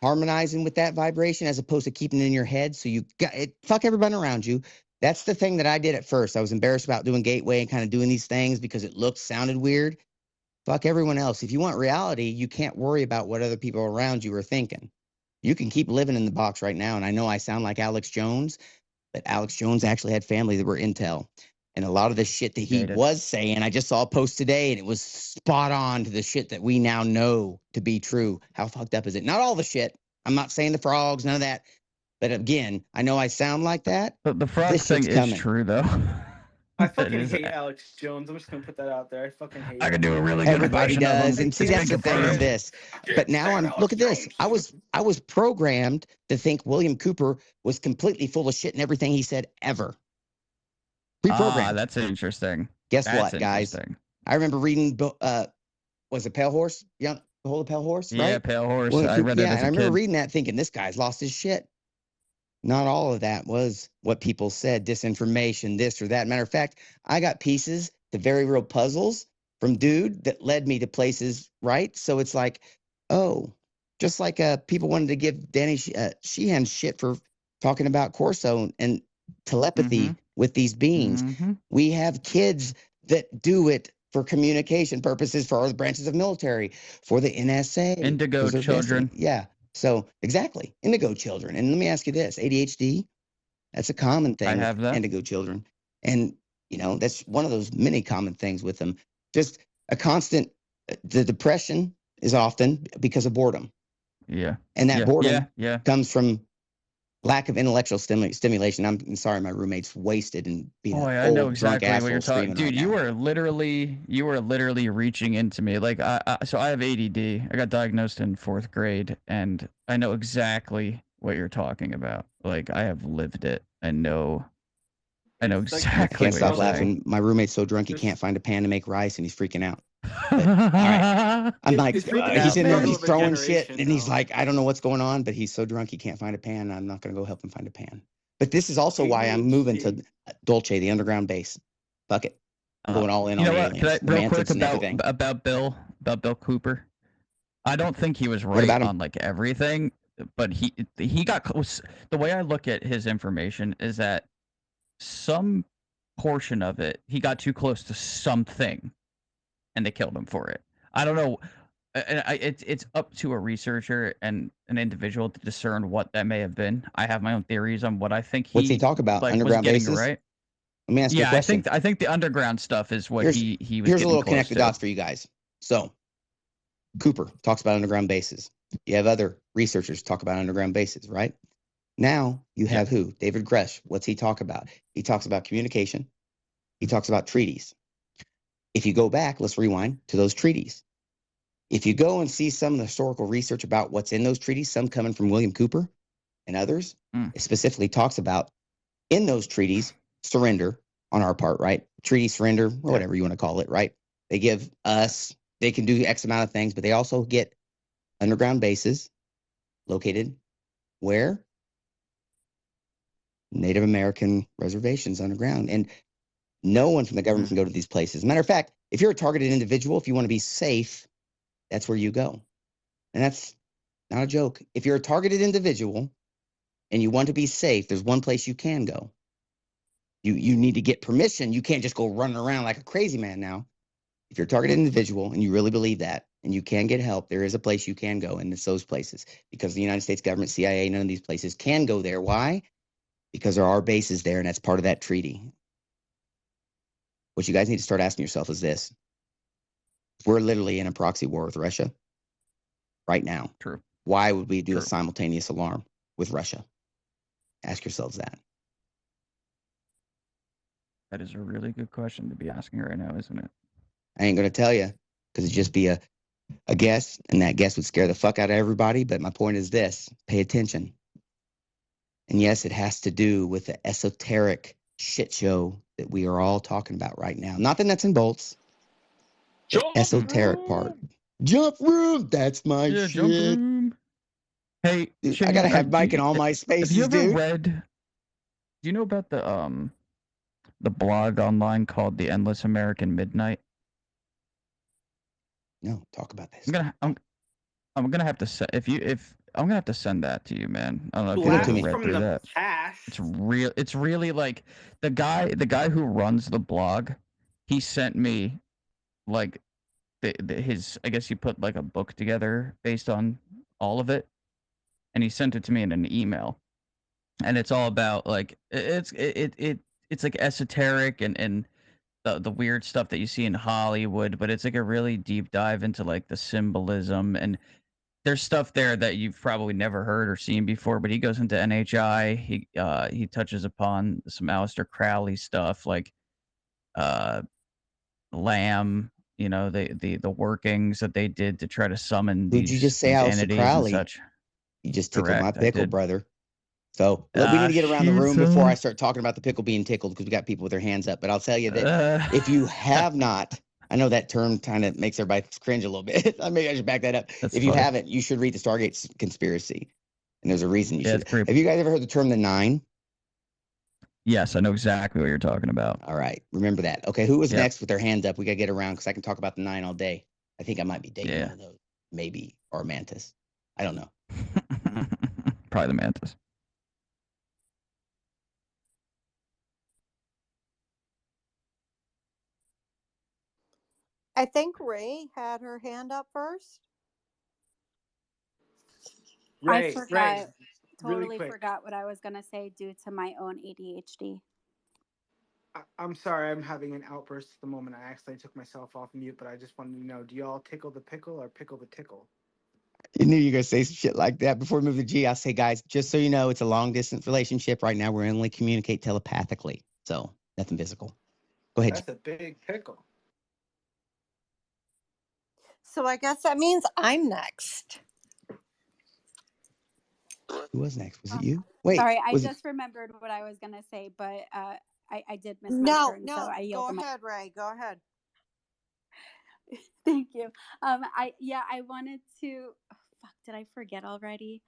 harmonizing with that vibration as opposed to keeping it in your head. So you got it. Fuck everybody around you. That's the thing that I did at first. I was embarrassed about doing Gateway and kind of doing these things because it sounded weird. Fuck everyone else. If you want reality, you can't worry about what other people around you are thinking. You can keep living in the box right now. And I know I sound like Alex Jones, but Alex Jones actually had family that were intel. And a lot of the shit that he was saying, I just saw a post today, and it was spot on to the shit that we now know to be true. How fucked up is it? Not all the shit. I'm not saying the frogs, none of that. But again, I know I sound like that. But the frog thing is true, though. I fucking hate Alex Jones. I'm just gonna put that out there. I fucking hate. I could do a really good Everybody impression does, of him. and see that's the thing is this. But now look at this. I was programmed to think William Cooper was completely full of shit and everything he said ever. Pre-programmed. That's interesting. Guess what, guys? I remember reading. Was it Pale Horse? Yeah, The Whole of Pale Horse, right? Yeah, Pale Horse. William I Cooper, read it as a and I remember kid. reading that, thinking this guy's lost his shit. Not all of that was what people said, disinformation, this or that. Matter of fact, I got pieces to very real puzzles from dude that led me to places, right? So it's like, oh, just like people wanted to give Danny Sheehan shit for talking about Corso and telepathy with these beings. We have kids that do it for communication purposes for all the branches of military, for the NSA. Indigo children. Yeah. So exactly, indigo children. And let me ask you this: ADHD, that's a common thing. I have that. Indigo children, and that's one of those many common things with them. Just a constant. The depression is often because of boredom. Yeah. And that boredom comes from lack of intellectual stimulation. I'm sorry, my roommate's wasted and being I know exactly what you're talking. Dude, you were literally reaching into me. Like so I have ADD. I got diagnosed in 4th grade, and I know exactly what you're talking about. Like I have lived it. I know exactly. I can't stop laughing. My roommate's so drunk he can't find a pan to make rice, and he's freaking out. But, all right. I'm like, he's in there, he's throwing shit, and he's like, I don't know what's going on, but he's so drunk he can't find a pan. I'm not going to go help him find a pan. But this is also why I'm moving to Dolce, the underground base. Fuck it. I'm going all in on aliens. Can I, real quick about Bill Cooper? I don't think he was right on like everything, but he got close. The way I look at his information is that some portion of it, he got too close to something, and they killed him for it. I don't know. It's up to a researcher and an individual to discern what that may have been. I have my own theories on what I think What's he talk about? Underground bases? Right? Let me ask you a question. I think the underground stuff is what he was. Here's a little connected dots for you guys. So, Cooper talks about underground bases. You have other researchers talk about underground bases, right? Now you have who? David Grush. What's he talk about? He talks about communication. He talks about treaties. If you go back, let's rewind to those treaties. If you go and see some of the historical research about what's in those treaties, some coming from William Cooper and others, it specifically talks about in those treaties, surrender on our part, right? Treaty surrender, or whatever you want to call it, right? They give us, they can do X amount of things, but they also get underground bases located where? Native American reservations underground. And no one from the government can go to these places. Matter of fact, if you're a targeted individual, if you want to be safe, that's where you go. And that's not a joke. If you're a targeted individual and you want to be safe, there's one place you can go. You need to get permission. You can't just go running around like a crazy man now. If you're a targeted individual and you really believe that and you can get help, there is a place you can go, and it's those places. Because the United States government, CIA, none of these places can go there. Why? Because there are bases there, and that's part of that treaty. What you guys need to start asking yourself is this. We're literally in a proxy war with Russia right now. True. Why would we do a simultaneous alarm with Russia? Ask yourselves that. That is a really good question to be asking right now, isn't it? I ain't going to tell you because it'd just be a guess, and that guess would scare the fuck out of everybody. But my point is this. Pay attention. And yes, it has to do with the esoteric shit show that we are all talking about right now. Not the nuts and bolts. The esoteric part. Jump room. That's my shit. Jump room. Hey, dude, Shane, I gotta have Mike in all my spaces. Have you ever dude. read? Do you know about the blog online called The Endless American Midnight? No, talk about this. I'm gonna have to I'm gonna have to send that to you, man. I don't know if Blast you ever read through that. Past. It's really like the guy who runs the blog. He sent me like his, I guess he put like a book together based on all of it, and he sent it to me in an email. And it's all about like it's like esoteric and the weird stuff that you see in Hollywood, but it's like a really deep dive into like the symbolism, and there's stuff there that you've probably never heard or seen before. But he goes into NHI. He touches upon some Aleister Crowley stuff. Like Lamb, you know, the workings that they did to try to summon Who'd you just say these Aleister entities and Crowley? such. You just tickled my Correct, I pickle, did. brother. So we need to get around the Shoot, room before I son. start talking about the pickle being tickled, because we got people with their hands up. But I'll tell you that if you have not, I know that term kind of makes everybody cringe a little bit. Maybe I should back that up. That's if you funny. haven't, you should read the Stargate Conspiracy. And there's a reason you Yeah, should. it's pretty. Have you guys ever heard the term the Nine? Yes, I know exactly what you're talking about. All right. Remember that. Okay. Who was Yep. next with their hands up? We got to get around, because I can talk about the Nine all day. I think I might be dating Yeah. one of those. Maybe. Or Mantis. I don't know. Probably the Mantis. I think Ray had her hand up first. Ray, I forgot. really Totally quick. forgot what I was going to say due to my own ADHD. I'm sorry, I'm having an outburst at the moment. I accidentally took myself off mute, but I just wanted to know, do y'all tickle the pickle or pickle the tickle? You knew you were going to say some shit like that. Before we move to G, I'll say, guys, just so you know, it's a long-distance relationship right now. We only communicate telepathically, so nothing physical. Go ahead. That's a big pickle. So I guess that means I'm next. Who was next? Was it you? Wait. Sorry, I just remembered what I was going to say, but I did miss my turn, so I yield the mic. Go ahead, Ray. Go ahead. Thank you. I wanted to. Oh, fuck, did I forget already?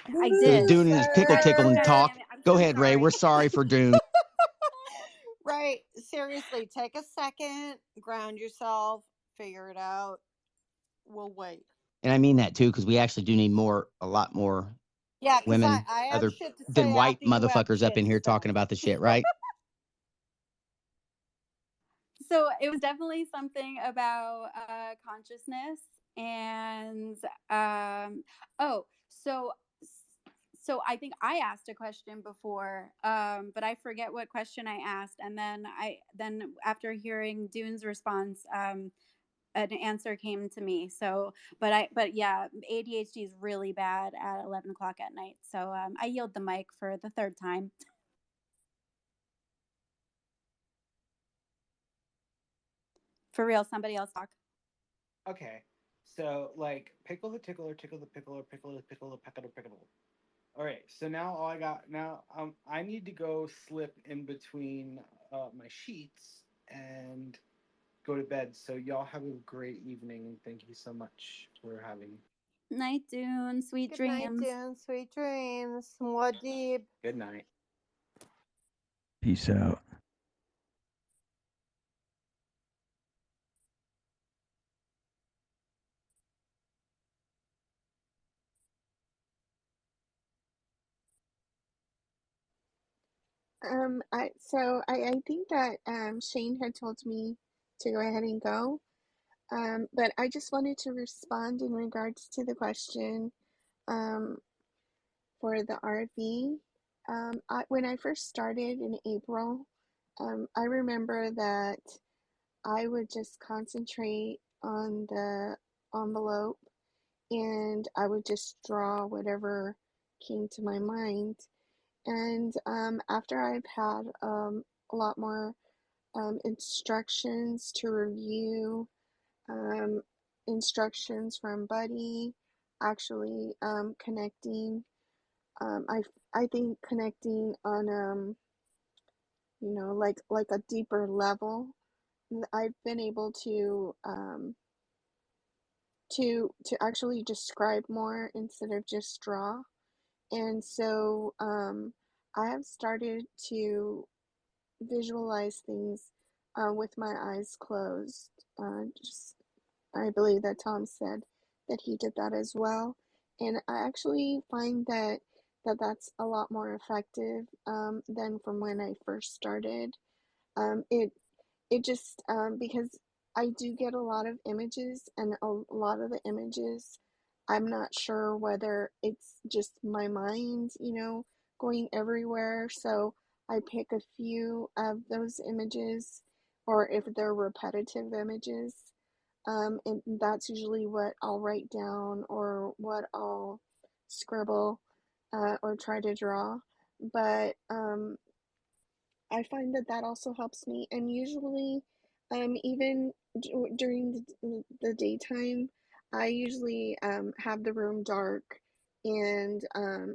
I did. Dune is pickle tickling talk. Go ahead, Ray. We're sorry for Dune. Right. Seriously, take a second, ground yourself, figure it out. We'll wait. And I mean that too, because we actually do need a lot more women, I have other shit to say than white after you have motherfuckers up shit in to here say. talking about the shit, right? So it was definitely something about consciousness and so I think I asked a question before, but I forget what question I asked, and then after hearing Dune's response, an answer came to me. So, but yeah, ADHD is really bad at 11 o'clock at night. So I yield the mic for the third time. For real, somebody else talk. Okay, so like pickle the tickle or tickle the pickle or pickle the pickle or pickle the pickle. All right, so now all I got now I need to go slip in between my sheets and go to bed. So y'all have a great evening, and thank you so much for having. Night, Dune. Sweet Good dreams. night, Dune. Sweet dreams. Mwadib. Good night. Peace out. I think that Shane had told me to go ahead and go. But I just wanted to respond in regards to the question for the RV. When I first started in April, I remember that I would just concentrate on the envelope and I would just draw whatever came to my mind. And after I've had a lot more instructions to review, instructions from Buddy, actually connecting. I think connecting on like a deeper level. I've been able to actually describe more instead of just draw. And so I have started to visualize things with my eyes closed. I believe that Tom said that he did that as well, and I actually find that that's a lot more effective than from when I first started. It just because I do get a lot of images, and a lot of the images, I'm not sure whether it's just my mind, going everywhere. So I pick a few of those images, or if they're repetitive images, and that's usually what I'll write down or what I'll scribble or try to draw. But I find that also helps me. And usually, even during the daytime, I usually have the room dark, and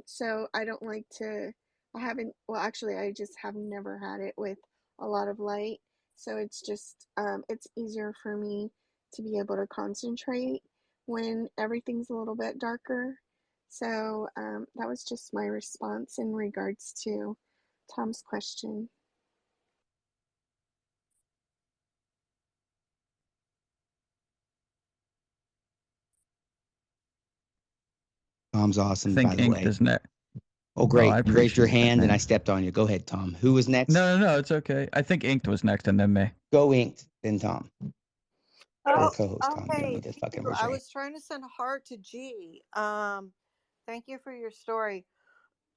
so I don't like to. I haven't. Well, actually, I just have never had it with a lot of light, so it's just it's easier for me to be able to concentrate when everything's a little bit darker. So that was just my response in regards to Tom's question. Tom's awesome, I by think the Inked way. is next. Oh, great. I You raised your appreciate that, hand and man. I stepped on you. Go ahead, Tom. Who was next? No, it's okay. I think Inked was next and then me. Go Inked, then Tom. Or Oh, co-host Tom. You don't okay. need to Thank fucking you. raise I your hand. was trying to send a heart to G. Thank you for your story.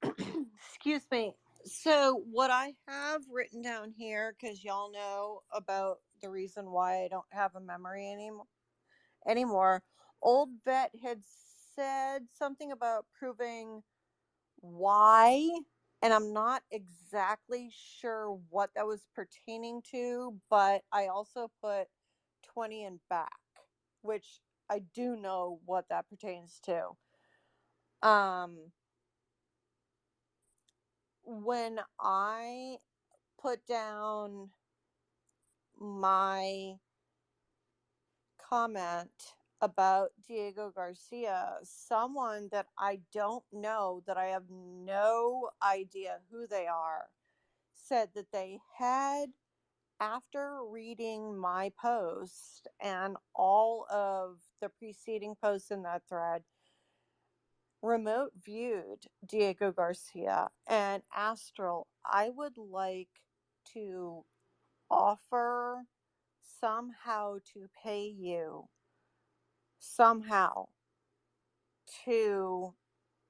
Excuse me. So, what I have written down here, because y'all know about the reason why I don't have a memory anymore. Old Vet had said something about proving why, and I'm not exactly sure what that was pertaining to, but I also put 20 and back, which I do know what that pertains to. When I put down my comment about Diego Garcia, someone that I don't know, that I have no idea who they are, said that they had, after reading my post and all of the preceding posts in that thread, remote viewed Diego Garcia and Astral. I would like to offer somehow to pay you somehow to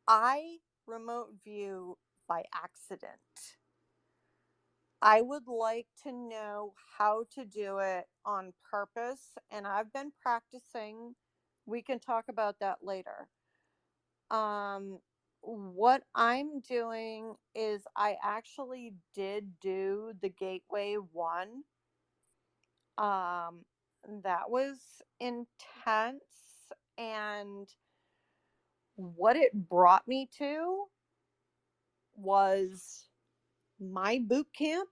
I remote view by accident. I would like to know how to do it on purpose, and I've been practicing. We can talk about that later. What I'm doing is I actually did do the Gateway 1. That was intense, and what it brought me to was my boot camp,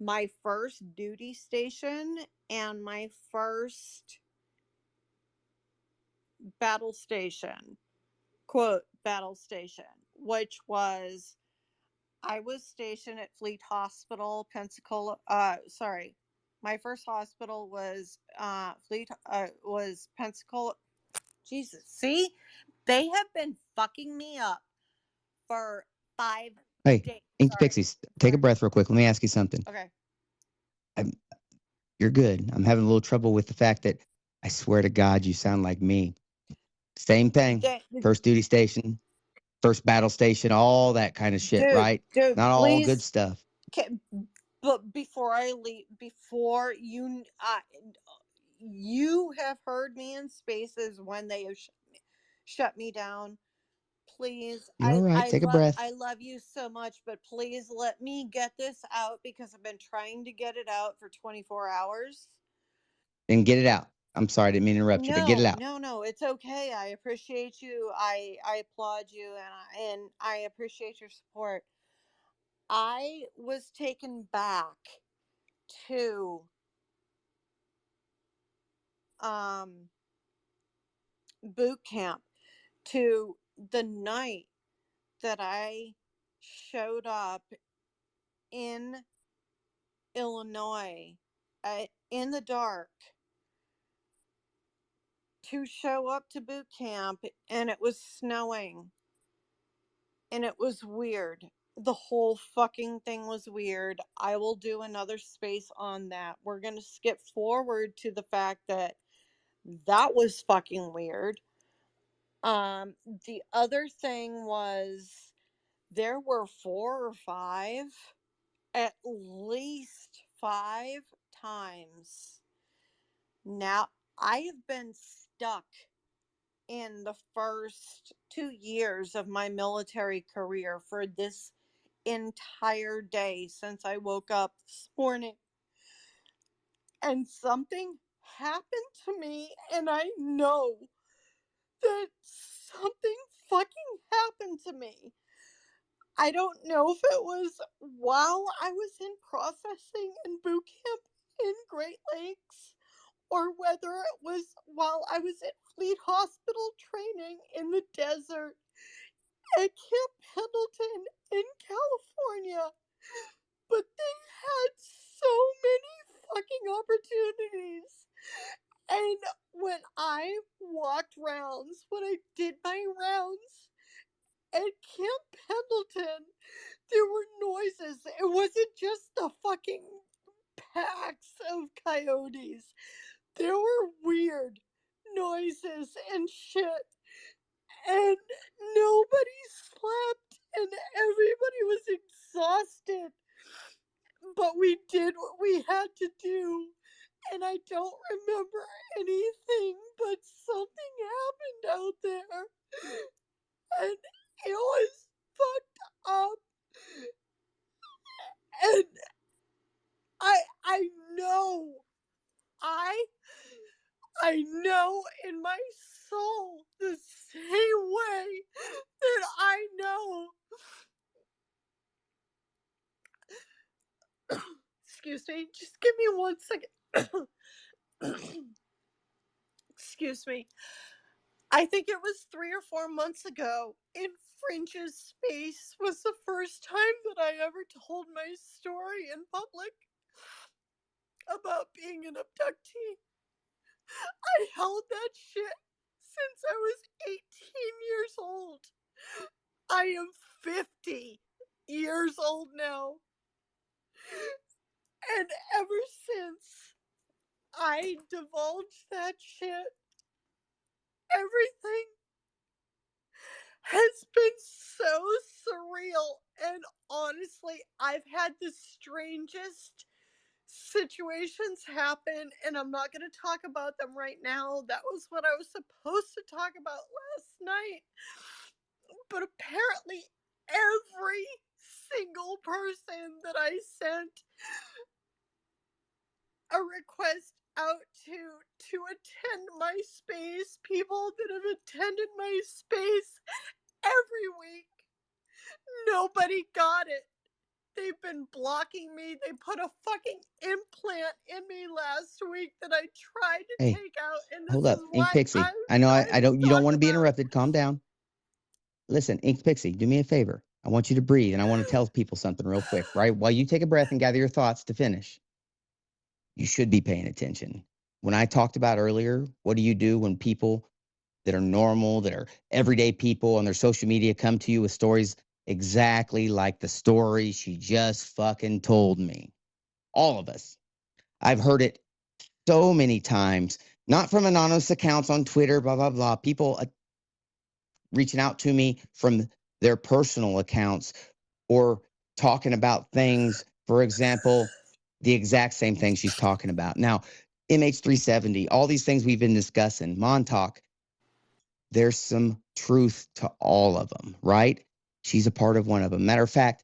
my first duty station, and my first battle station, quote, battle station, which was, I was stationed at Fleet Hospital, Pensacola. My first hospital was was Pensacola. Jesus, see, they have been fucking me up for 5 Hey, days. Inked Sorry. Pixies, take a breath real quick. Let me ask you something. Okay. You're good. I'm having a little trouble with the fact that I swear to God, you sound like me. Same thing. First duty station, first battle station, all that kind of shit, right? Not all good stuff. But before I leave, before you have heard me in spaces when they have shut me down. Please, You're all right. Take a breath. I love you so much, but please let me get this out, because I've been trying to get it out for 24 hours. Then get it out. I'm sorry, I didn't mean to interrupt you, but get it out. No, it's okay. I appreciate you. I applaud you, and I appreciate your support. I was taken back to boot camp, to the night that I showed up in Illinois in the dark to show up to boot camp, and it was snowing, and it was weird. The whole fucking thing was weird. I will do another space on that. We're going to skip forward to the fact that that was fucking weird. The other thing was, there were 4 or 5, at least 5 times. Now, I have been stuck in the first 2 years of my military career for this entire day since I woke up this morning. And something happened to me, and I know that something fucking happened to me. I don't know if it was while I was in processing and boot camp in Great Lakes, or whether it was while I was at Fleet Hospital training in the desert at Camp Pendleton in California. But they had so many fucking opportunities. And when I walked rounds, when I did my rounds at Camp Pendleton, there were noises. It wasn't just the fucking packs of coyotes. There were weird noises and shit. And nobody slept, and everybody was exhausted. But we did what we had to do. And I don't remember anything, but something happened out there. And it was fucked up. And I know, I know in my soul the same way that I know. Excuse me, just give me 1 second. Excuse me. I think it was 3 or 4 months ago in Fringe's space was the first time that I ever told my story in public about being an abductee. I held that shit since I was 18 years old. I am 50 years old now. And ever since I divulged that shit, everything has been so surreal. And honestly, I've had the strangest situations happen, and I'm not going to talk about them right now. That was what I was supposed to talk about last night. But apparently, every single person that I sent a request out to attend my space, people that have attended my space every week, nobody got it. They've been blocking me. They put a fucking implant in me last week that I tried to take out, and this hold up, is Ink why Pixie. I know I don't. You don't want to be interrupted. Calm down. Listen, Ink Pixie, do me a favor. I want you to breathe, and I want to tell people something real quick, right? While you take a breath and gather your thoughts to finish, you should be paying attention. When I talked about earlier, what do you do when people that are normal, that are everyday people on their social media come to you with stories exactly like the story she just fucking told me? All of us. I've heard it so many times, not from anonymous accounts on Twitter, blah, blah, blah. People reaching out to me from their personal accounts or talking about things, for example, the exact same thing she's talking about. Now, MH370, all these things we've been discussing, Montauk, there's some truth to all of them, right? She's a part of one of them. Matter of fact,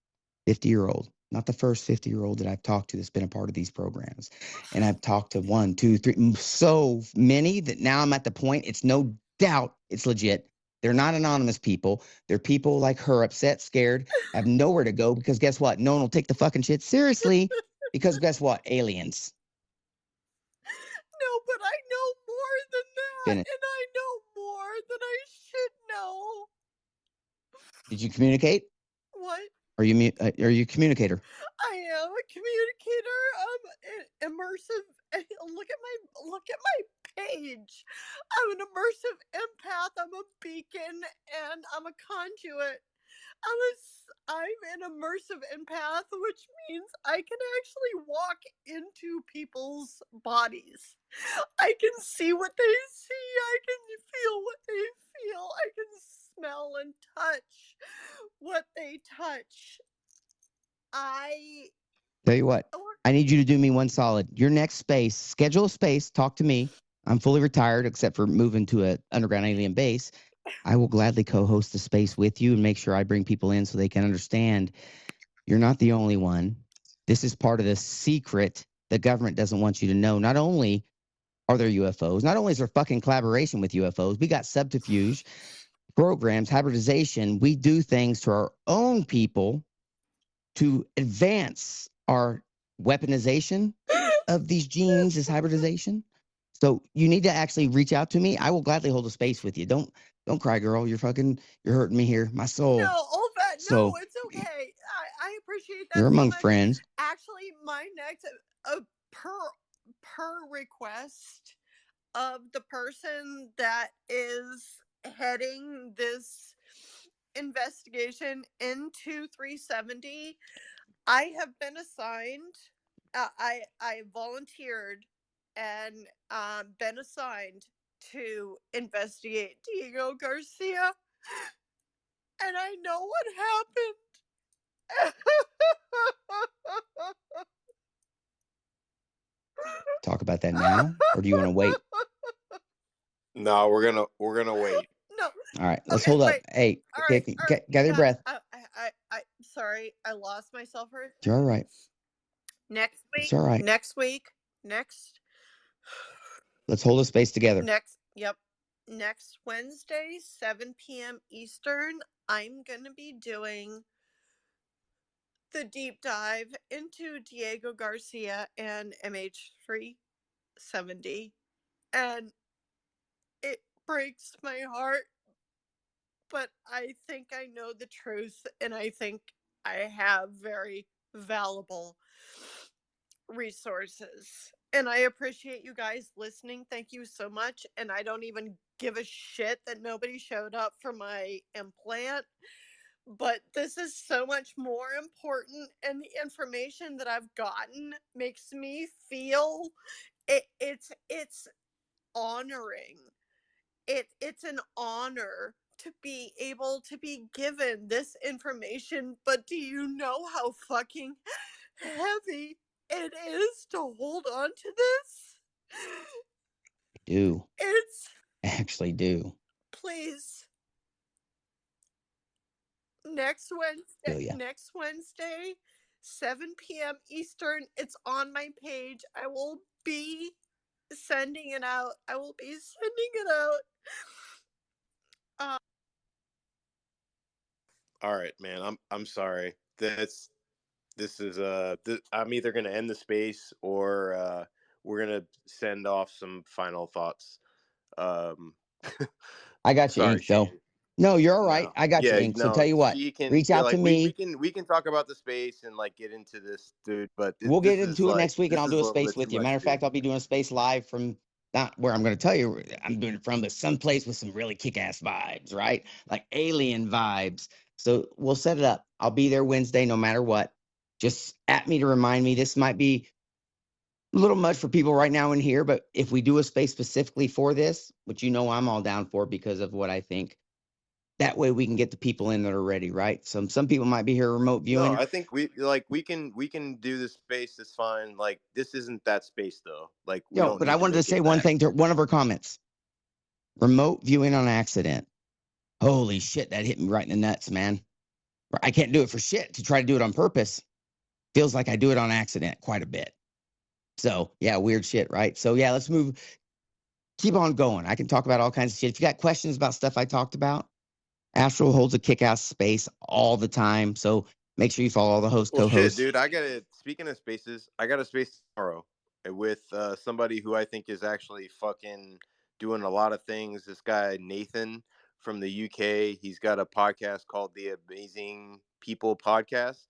50-year-old, not the first 50-year-old that I've talked to that's been a part of these programs. And I've talked to 1, 2, 3, so many that now I'm at the point, it's no doubt it's legit. They're not anonymous people. They're people like her, upset, scared, have nowhere to go because guess what? No one will take the fucking shit seriously because guess what? Aliens. No, but I know more than that. Finish. And I know more than I should know. Did you communicate? What? Are you a communicator? I am a communicator. I'm immersive. Look at my page. I'm an immersive empath. I'm a beacon, and I'm a conduit. I'm an immersive empath, which means I can actually walk into people's bodies. I can see what they see. I can feel what they feel. I can smell and touch what they touch. Tell you what, I need you to do me one solid. Your next space, schedule a space, talk to me. I'm fully retired except for moving to an underground alien base. I will gladly co-host the space with you and make sure I bring people in so they can understand You're not the only one. This is part of the secret the government doesn't want you to know. Not only are there UFOs, not only is there fucking collaboration with UFOs, we got subterfuge, programs, hybridization. We do things to our own people to advance our weaponization of these genes as hybridization. So you need to actually reach out to me. I will gladly hold a space with you. Don't cry, girl. You're hurting me here. My soul. No, all that. So No, it's okay. I appreciate that you're so among much. friends. Actually, my next per request of the person that is heading this investigation into 370, I have been assigned. I volunteered and been assigned to investigate Diego Garcia, and I know what happened. Talk about that now, or do you want to wait? No, we're gonna wait. No. All right, let's hold up. Hey, all right, gather your breath. Sorry, I lost myself for a second. You're all right. Next week. It's all right. Next. Let's hold a space together. Next Wednesday, 7 p.m. Eastern, I'm going to be doing the deep dive into Diego Garcia and MH370. And it breaks my heart, but I think I know the truth, and I think I have very valuable resources. And I appreciate you guys listening. Thank you so much. And I don't even give a shit that nobody showed up for my implant. But this is so much more important, and the information that I've gotten makes me feel it's honoring. It's an honor to be able to be given this information. But do you know how fucking heavy it is to hold on to this? I do. I actually do. Please. Next Wednesday, 7 p.m. Eastern. It's on my page. I will be sending it out. All right, man. I'm sorry. This is I'm either gonna end the space or we're gonna send off some final thoughts. I got you, Ink, though. No, you're all right. I got you, Ink. So tell you what, reach out to me. We can talk about the space and like get into this, dude. But we'll get into it next week, and I'll do a space with you. Matter of fact, I'll be doing a space live from not where I'm going to tell you I'm doing it from, but someplace with some really kick-ass vibes, right? Like alien vibes. So we'll set it up. I'll be there Wednesday, no matter what. Just at me to remind me. This might be a little much for people right now in here, but if we do a space specifically for this, which you know I'm all down for because of what I think, that way we can get the people in that are ready, right? Some people might be here remote viewing. No, I think we can do this space. It's fine. Like this isn't that space though. Like we don't. But I wanted to say one thing to one of her comments. Remote viewing on accident. Holy shit, that hit me right in the nuts, man. I can't do it for shit to try to do it on purpose. Feels like I do it on accident quite a bit. So yeah, weird shit, right? So yeah, let's move. Keep on going. I can talk about all kinds of shit. If you got questions about stuff I talked about, Astral holds a kick-ass space all the time. So make sure you follow all the co-hosts. Shit, dude, speaking of spaces, I got a space tomorrow with somebody who I think is actually fucking doing a lot of things. This guy, Nathan from the UK, he's got a podcast called The Amazing People Podcast.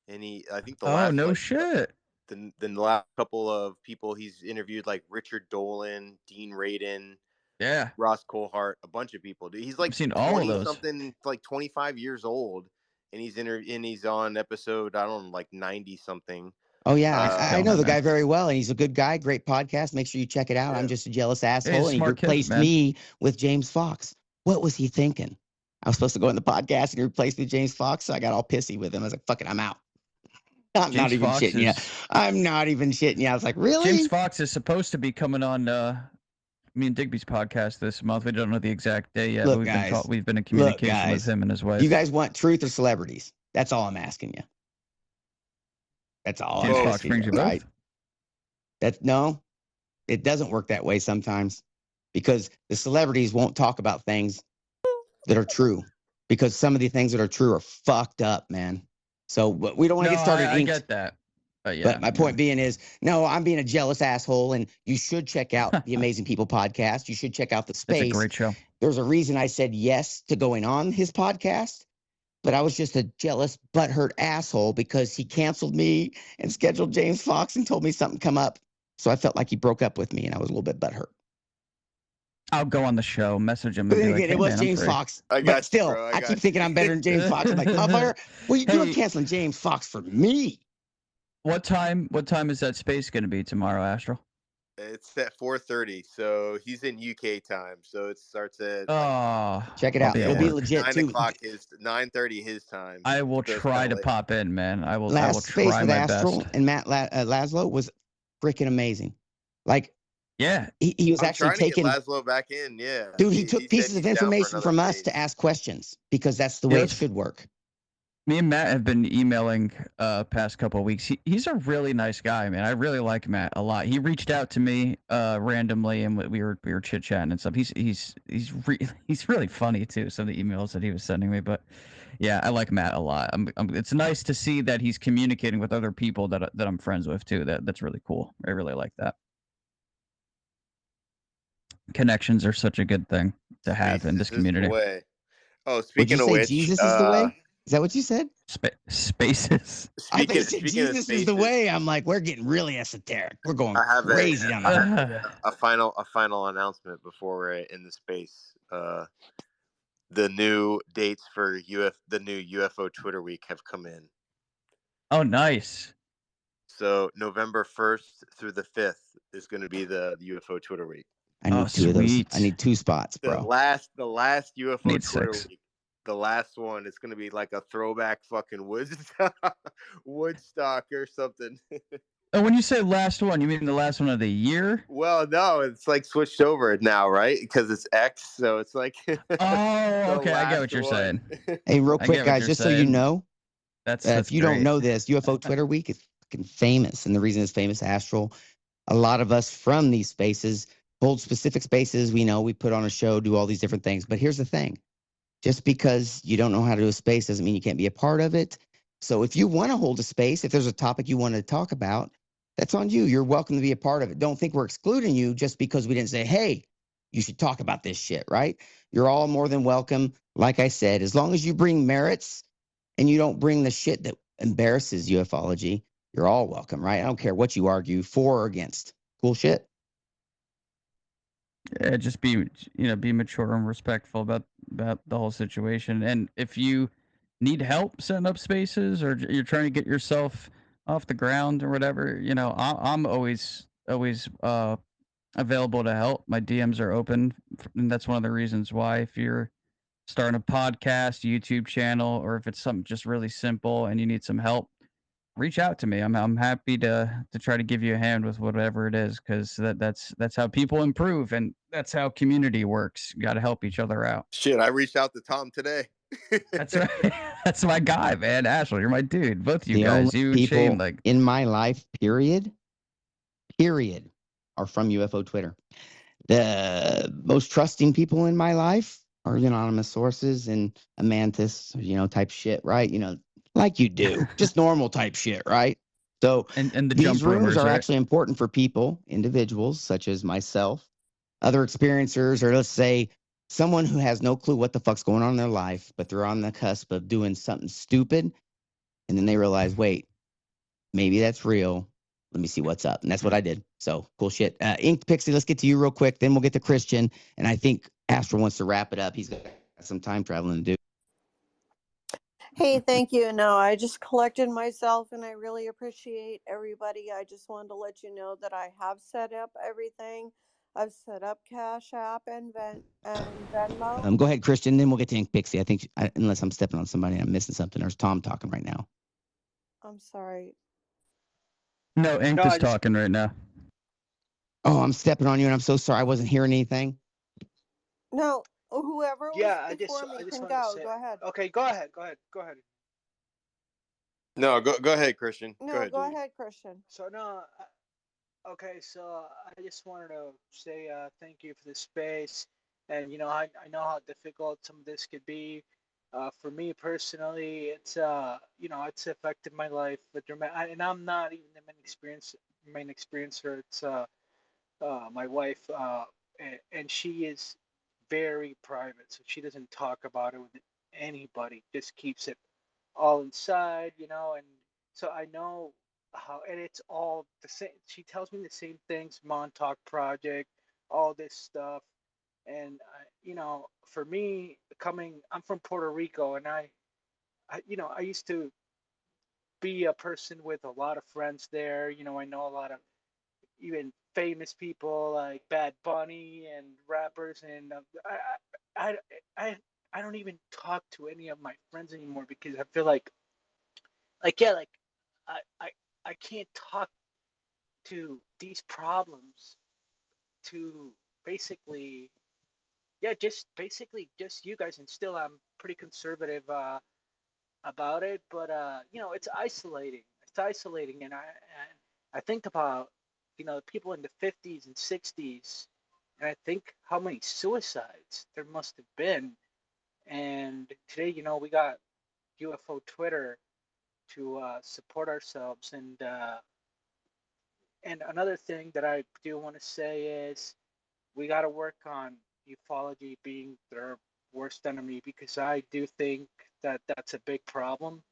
And I think the last shit. The last couple of people he's interviewed, like Richard Dolan, Dean Radin, Ross Coulthart, a bunch of people. Dude, he's like 20 something, like 25 years old, and he's on episode, I don't know, like 90 something. Oh yeah, I know the guy very well, and he's a good guy. Great podcast. Make sure you check it out. Yeah. I'm just a jealous asshole, and he replaced me with James Fox. What was he thinking? I was supposed to go in the podcast, and he replaced me with James Fox, so I got all pissy with him. I was like, "Fuck it, I'm out." I'm not even shitting you. I'm not even shitting you. I was like, really? James Fox is supposed to be coming on me and Digby's podcast this month. We don't know the exact day yet. Look, but we've been in communication with him and his wife. You guys want truth or celebrities? That's all I'm asking you. That's all James I'm Fox asking brings you, you right? both? No, it doesn't work that way sometimes because the celebrities won't talk about things that are true because some of the things that are true are fucked up, man. So we don't want to No, get started I inked. get that. But yeah. But my point being is, no, I'm being a jealous asshole, and you should check out the Amazing People podcast. You should check out the space. It's a great show. There's a reason I said yes to going on his podcast, but I was just a jealous, butthurt asshole because he canceled me and scheduled James Fox and told me something come up. So I felt like he broke up with me, and I was a little bit butthurt. I'll go on the show, message him, But and then be like, again, "Hey, it was man, James I'm free." Fox. I got But you, still, bro. I keep thinking I'm better than James Fox. I'm like, motherfucker, what are you doing canceling James Fox for me? What time is that space going to be tomorrow, Astral? It's at 4:30, so he's in UK time. So it starts at check it out. It'll be legit 9:00 his 9:30 his time. I will So try to pop in, man. I will Space try with my Astral best. and Matt Laszlo was freaking amazing. Like, yeah, he was actually trying taking to get Laszlo back in. Yeah, dude. He took pieces of information from us space. to ask questions because that's the way it should work. Me and Matt have been emailing past couple of weeks. He's a really nice guy, man. I really like Matt a lot. He reached out to me randomly, and we were chit chatting and stuff. He's really funny too. Some of the emails that he was sending me, but yeah, I like Matt a lot. It's nice to see that he's communicating with other people that I'm friends with too. That's really cool. I really like that. Connections are such a good thing to have in this community. Oh, Would you speaking of say which, Jesus is the way? Is that what you said? Spaces. I think you said Jesus is the way. I'm like, we're getting really esoteric. We're going crazy on that. A final announcement before we're in the space. The new dates for the new UFO Twitter week have come in. Oh, nice. So November 1st through the 5th is going to be the UFO Twitter week. I need two of those. I need 2 spots, bro. The last UFO Twitter week. The last one is going to be like a throwback fucking Woodstock or something. Oh, when you say last one, you mean the last one of the year? Well, no, it's like switched over now, right? Because it's X, so it's like. Oh, okay, I get what you're saying. Hey, real quick, guys, just so you know, that's if you don't know this, UFO Twitter Week is fucking famous, and the reason it's famous, Astral, a lot of us from these spaces hold specific spaces. We know we put on a show, do all these different things, but here's the thing. Just because you don't know how to do a space doesn't mean you can't be a part of it. So if you want to hold a space, if there's a topic you want to talk about, that's on you. You're welcome to be a part of it. Don't think we're excluding you just because we didn't say, hey, you should talk about this shit, right? You're all more than welcome. Like I said, as long as you bring merits and you don't bring the shit that embarrasses ufology, you're all welcome, right? I don't care what you argue for or against. Cool shit. Yeah, just be mature and respectful about the whole situation. And if you need help setting up spaces or you're trying to get yourself off the ground or whatever, I'm always available to help. My DMs are open, and that's one of the reasons why. If you're starting a podcast, YouTube channel, or if it's something just really simple and you need some help, reach out to me. I'm happy to try to give you a hand with whatever it is, because that's how people improve, and that's how community works. You got to help each other out. Shit, I reached out to Tom today. That's right. That's my guy, man. Ashley, you're my dude. Both of you guys, only you and people Shane, like in my life, period, are from UFO Twitter. The most trusting people in my life are anonymous sources and a mantis, type shit, right? Like you do, just normal type shit, right? So and the these jump rooms are right? actually important for people, individuals such as myself, other experiencers, or let's say someone who has no clue what the fuck's going on in their life, but they're on the cusp of doing something stupid. And then they realize, wait, maybe that's real. Let me see what's up. And that's what I did. So cool shit. Inked Pixie, let's get to you real quick. Then we'll get to Christian. And I think Astral wants to wrap it up. He's got some time traveling to do. Hey, thank you. No, I just collected myself and I really appreciate everybody. I just wanted to let you know that I have set up everything. I've set up Cash App and Venmo. Go ahead, Christian. Then we'll get to Ink Pixie. I think, unless I'm stepping on somebody, I'm missing something. There's Tom talking right now. I'm sorry. No, Ink is talking right now. Oh, I'm stepping on you, and I'm so sorry. I wasn't hearing anything. No, whoever was before me can go. Say, go ahead. Okay, go ahead. No, go ahead, Christian. No, go ahead, Christian. So no, okay. So I just wanted to say thank you for the space, and I know how difficult some of this could be. For me personally, it's it's affected my life, and I'm not even the main experiencer. It's my wife, and she is very private, so she doesn't talk about it with anybody. Just keeps it all inside, and so I know how, and it's all the same. She tells me the same things: Montauk Project, all this stuff, and for me, I'm from Puerto Rico, and I used to be a person with a lot of friends there. I know a lot of even famous people like Bad Bunny and rappers, and I, I, I, I don't even talk to any of my friends anymore because I feel yeah, like I, I, I can't talk to these problems to basically, yeah, just basically just you guys, and still I'm pretty conservative about it, but it's isolating. It's isolating, and I think about people in the 50s and 60s, and I think how many suicides there must have been. And today, we got UFO Twitter to support ourselves, and another thing that I do want to say is we got to work on ufology being their worst enemy, because I do think that that's a big problem.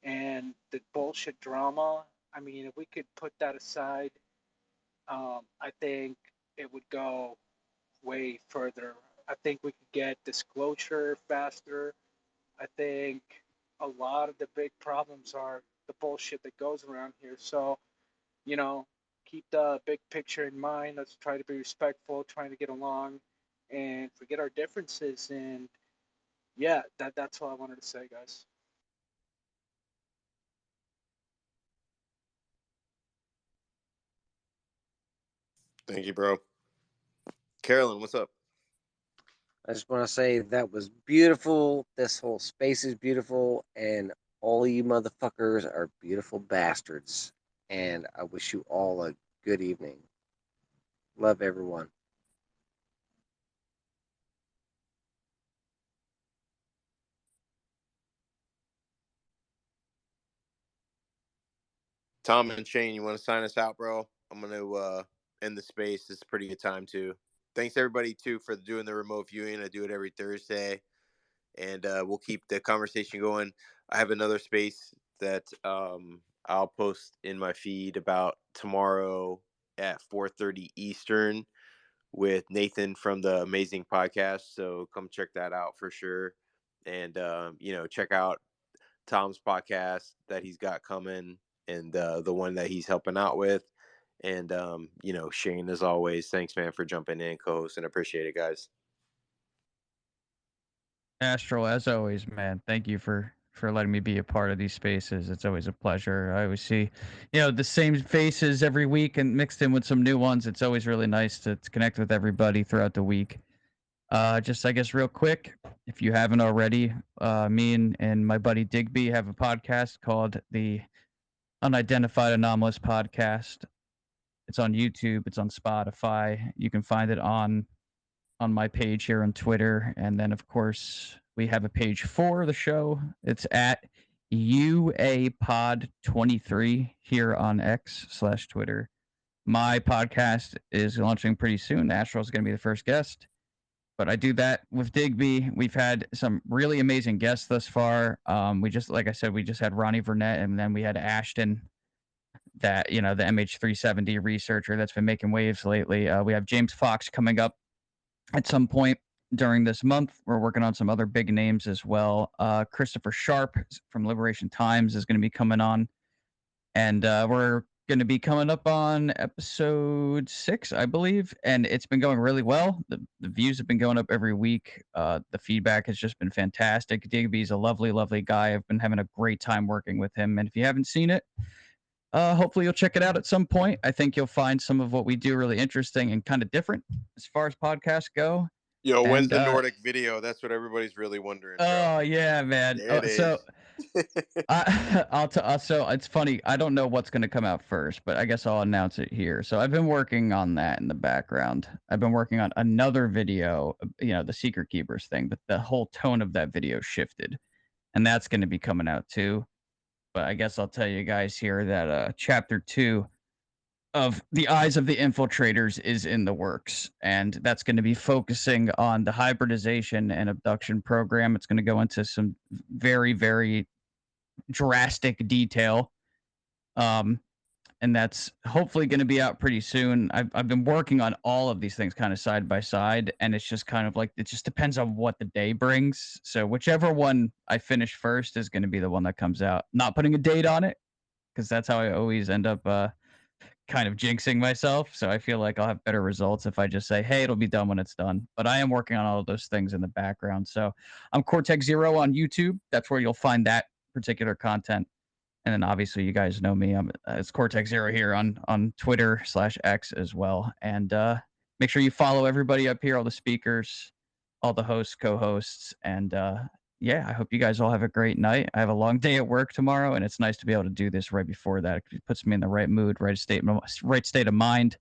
And the bullshit drama, I mean, if we could put that aside, I think it would go way further. I think we could get disclosure faster. I think a lot of the big problems are the bullshit that goes around here. So, you know, keep the big picture in mind. Let's try to be respectful, trying to get along, and forget our differences. And yeah, that's all I wanted to say, guys. Thank you, bro. Carolyn, what's up? I just want to say that was beautiful. This whole space is beautiful, and all you motherfuckers are beautiful bastards. And I wish you all a good evening. Love everyone. Tom and Shane, you want to sign us out, bro? I'm going to end the space. It's a pretty good time, too. Thanks, everybody, too, for doing the remote viewing. I do it every Thursday, and we'll keep the conversation going. I have another space that I'll post in my feed about tomorrow at 4:30 Eastern with Nathan from the Amazing Podcast. So come check that out for sure. And, check out Tom's podcast that he's got coming, and the one that he's helping out with. And, Shane, as always, thanks, man, for jumping in, co-hosting. Appreciate it, guys. Astral, as always, man, thank you for letting me be a part of these spaces. It's always a pleasure. I always see, the same faces every week and mixed in with some new ones. It's always really nice to connect with everybody throughout the week. Just, I guess, real quick, if you haven't already, me and my buddy Digby have a podcast called the Unidentified Anomalous Podcast. It's on YouTube. It's on Spotify. You can find it on my page here on Twitter. And then, of course, we have a page for the show. It's at UAPod23 here on X/Twitter. My podcast is launching pretty soon. Astral is going to be the first guest. But I do that with Digby. We've had some really amazing guests thus far. Like I said, we just had Ronnie Burnett, and then we had Ashton, that, the MH370 researcher that's been making waves lately. We have James Fox coming up at some point during this month. We're working on some other big names as well. Christopher Sharp from Liberation Times is going to be coming on, and we're going to be coming up on episode 6, I believe, and it's been going really well. The views have been going up every week. The feedback has just been fantastic. Digby's a lovely, lovely guy. I've been having a great time working with him, and if you haven't seen it, hopefully you'll check it out at some point. I think you'll find some of what we do really interesting and kind of different as far as podcasts go. Yo, when's the Nordic video? That's what everybody's really wondering, bro. Oh, yeah, man. There it is. So it's funny. I don't know what's going to come out first, but I guess I'll announce it here. So I've been working on that in the background. I've been working on another video, the Secret Keepers thing, but the whole tone of that video shifted, and that's going to be coming out too. But I guess I'll tell you guys here that chapter 2 of The Eyes of the Infiltrators is in the works, and that's going to be focusing on the hybridization and abduction program. It's going to go into some very, very drastic detail. And that's hopefully going to be out pretty soon. I've been working on all of these things kind of side by side, and it's just kind of like it just depends on what the day brings. So whichever one I finish first is going to be the one that comes out. Not putting a date on it, because that's how I always end up kind of jinxing myself. So I feel like I'll have better results if I just say, hey, it'll be done when it's done. But I am working on all of those things in the background. So I'm Cortex Zero on YouTube. That's where you'll find that particular content. And then obviously you guys know me. It's Cortex Zero here on Twitter/X as well. And make sure you follow everybody up here, all the speakers, all the hosts, co-hosts, and yeah, I hope you guys all have a great night. I have a long day at work tomorrow, and it's nice to be able to do this right before that. It puts me in the right mood, right state of mind,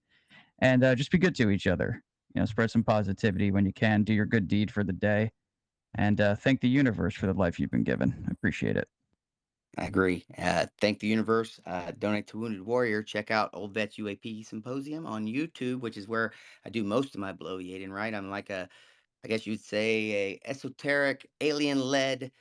and just be good to each other. Spread some positivity when you can. Do your good deed for the day, and thank the universe for the life you've been given. I appreciate it. I agree. Thank the universe. Donate to Wounded Warrior. Check out Old Vets UAP Symposium on YouTube, which is where I do most of my bloviating, right? I'm like I guess you'd say, a esoteric, alien-led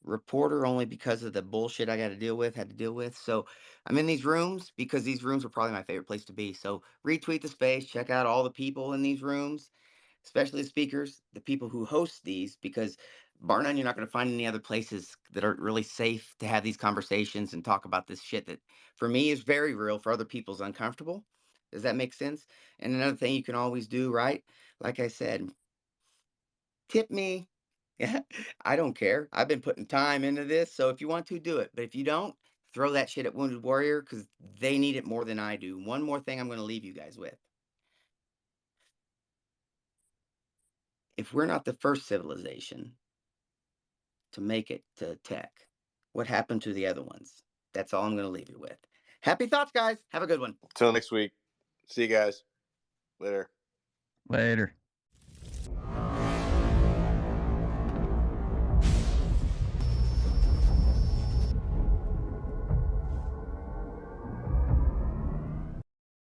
reporter, only because of the bullshit I had to deal with. So I'm in these rooms because these rooms are probably my favorite place to be. So retweet the space. Check out all the people in these rooms, especially the speakers, the people who host these, because bar none, you're not going to find any other places that are really safe to have these conversations and talk about this shit that for me is very real, for other people's uncomfortable. Does that make sense? And another thing you can always do, right? Like I said, tip me. Yeah, I don't care. I've been putting time into this, so if you want to, do it. But if you don't, throw that shit at Wounded Warrior, because they need it more than I do. One more thing I'm going to leave you guys with. If we're not the first civilization to make it to tech, what happened to the other ones? That's all I'm going to leave you with. Happy thoughts, guys. Have a good one. Till next week. See you guys. Later. Later.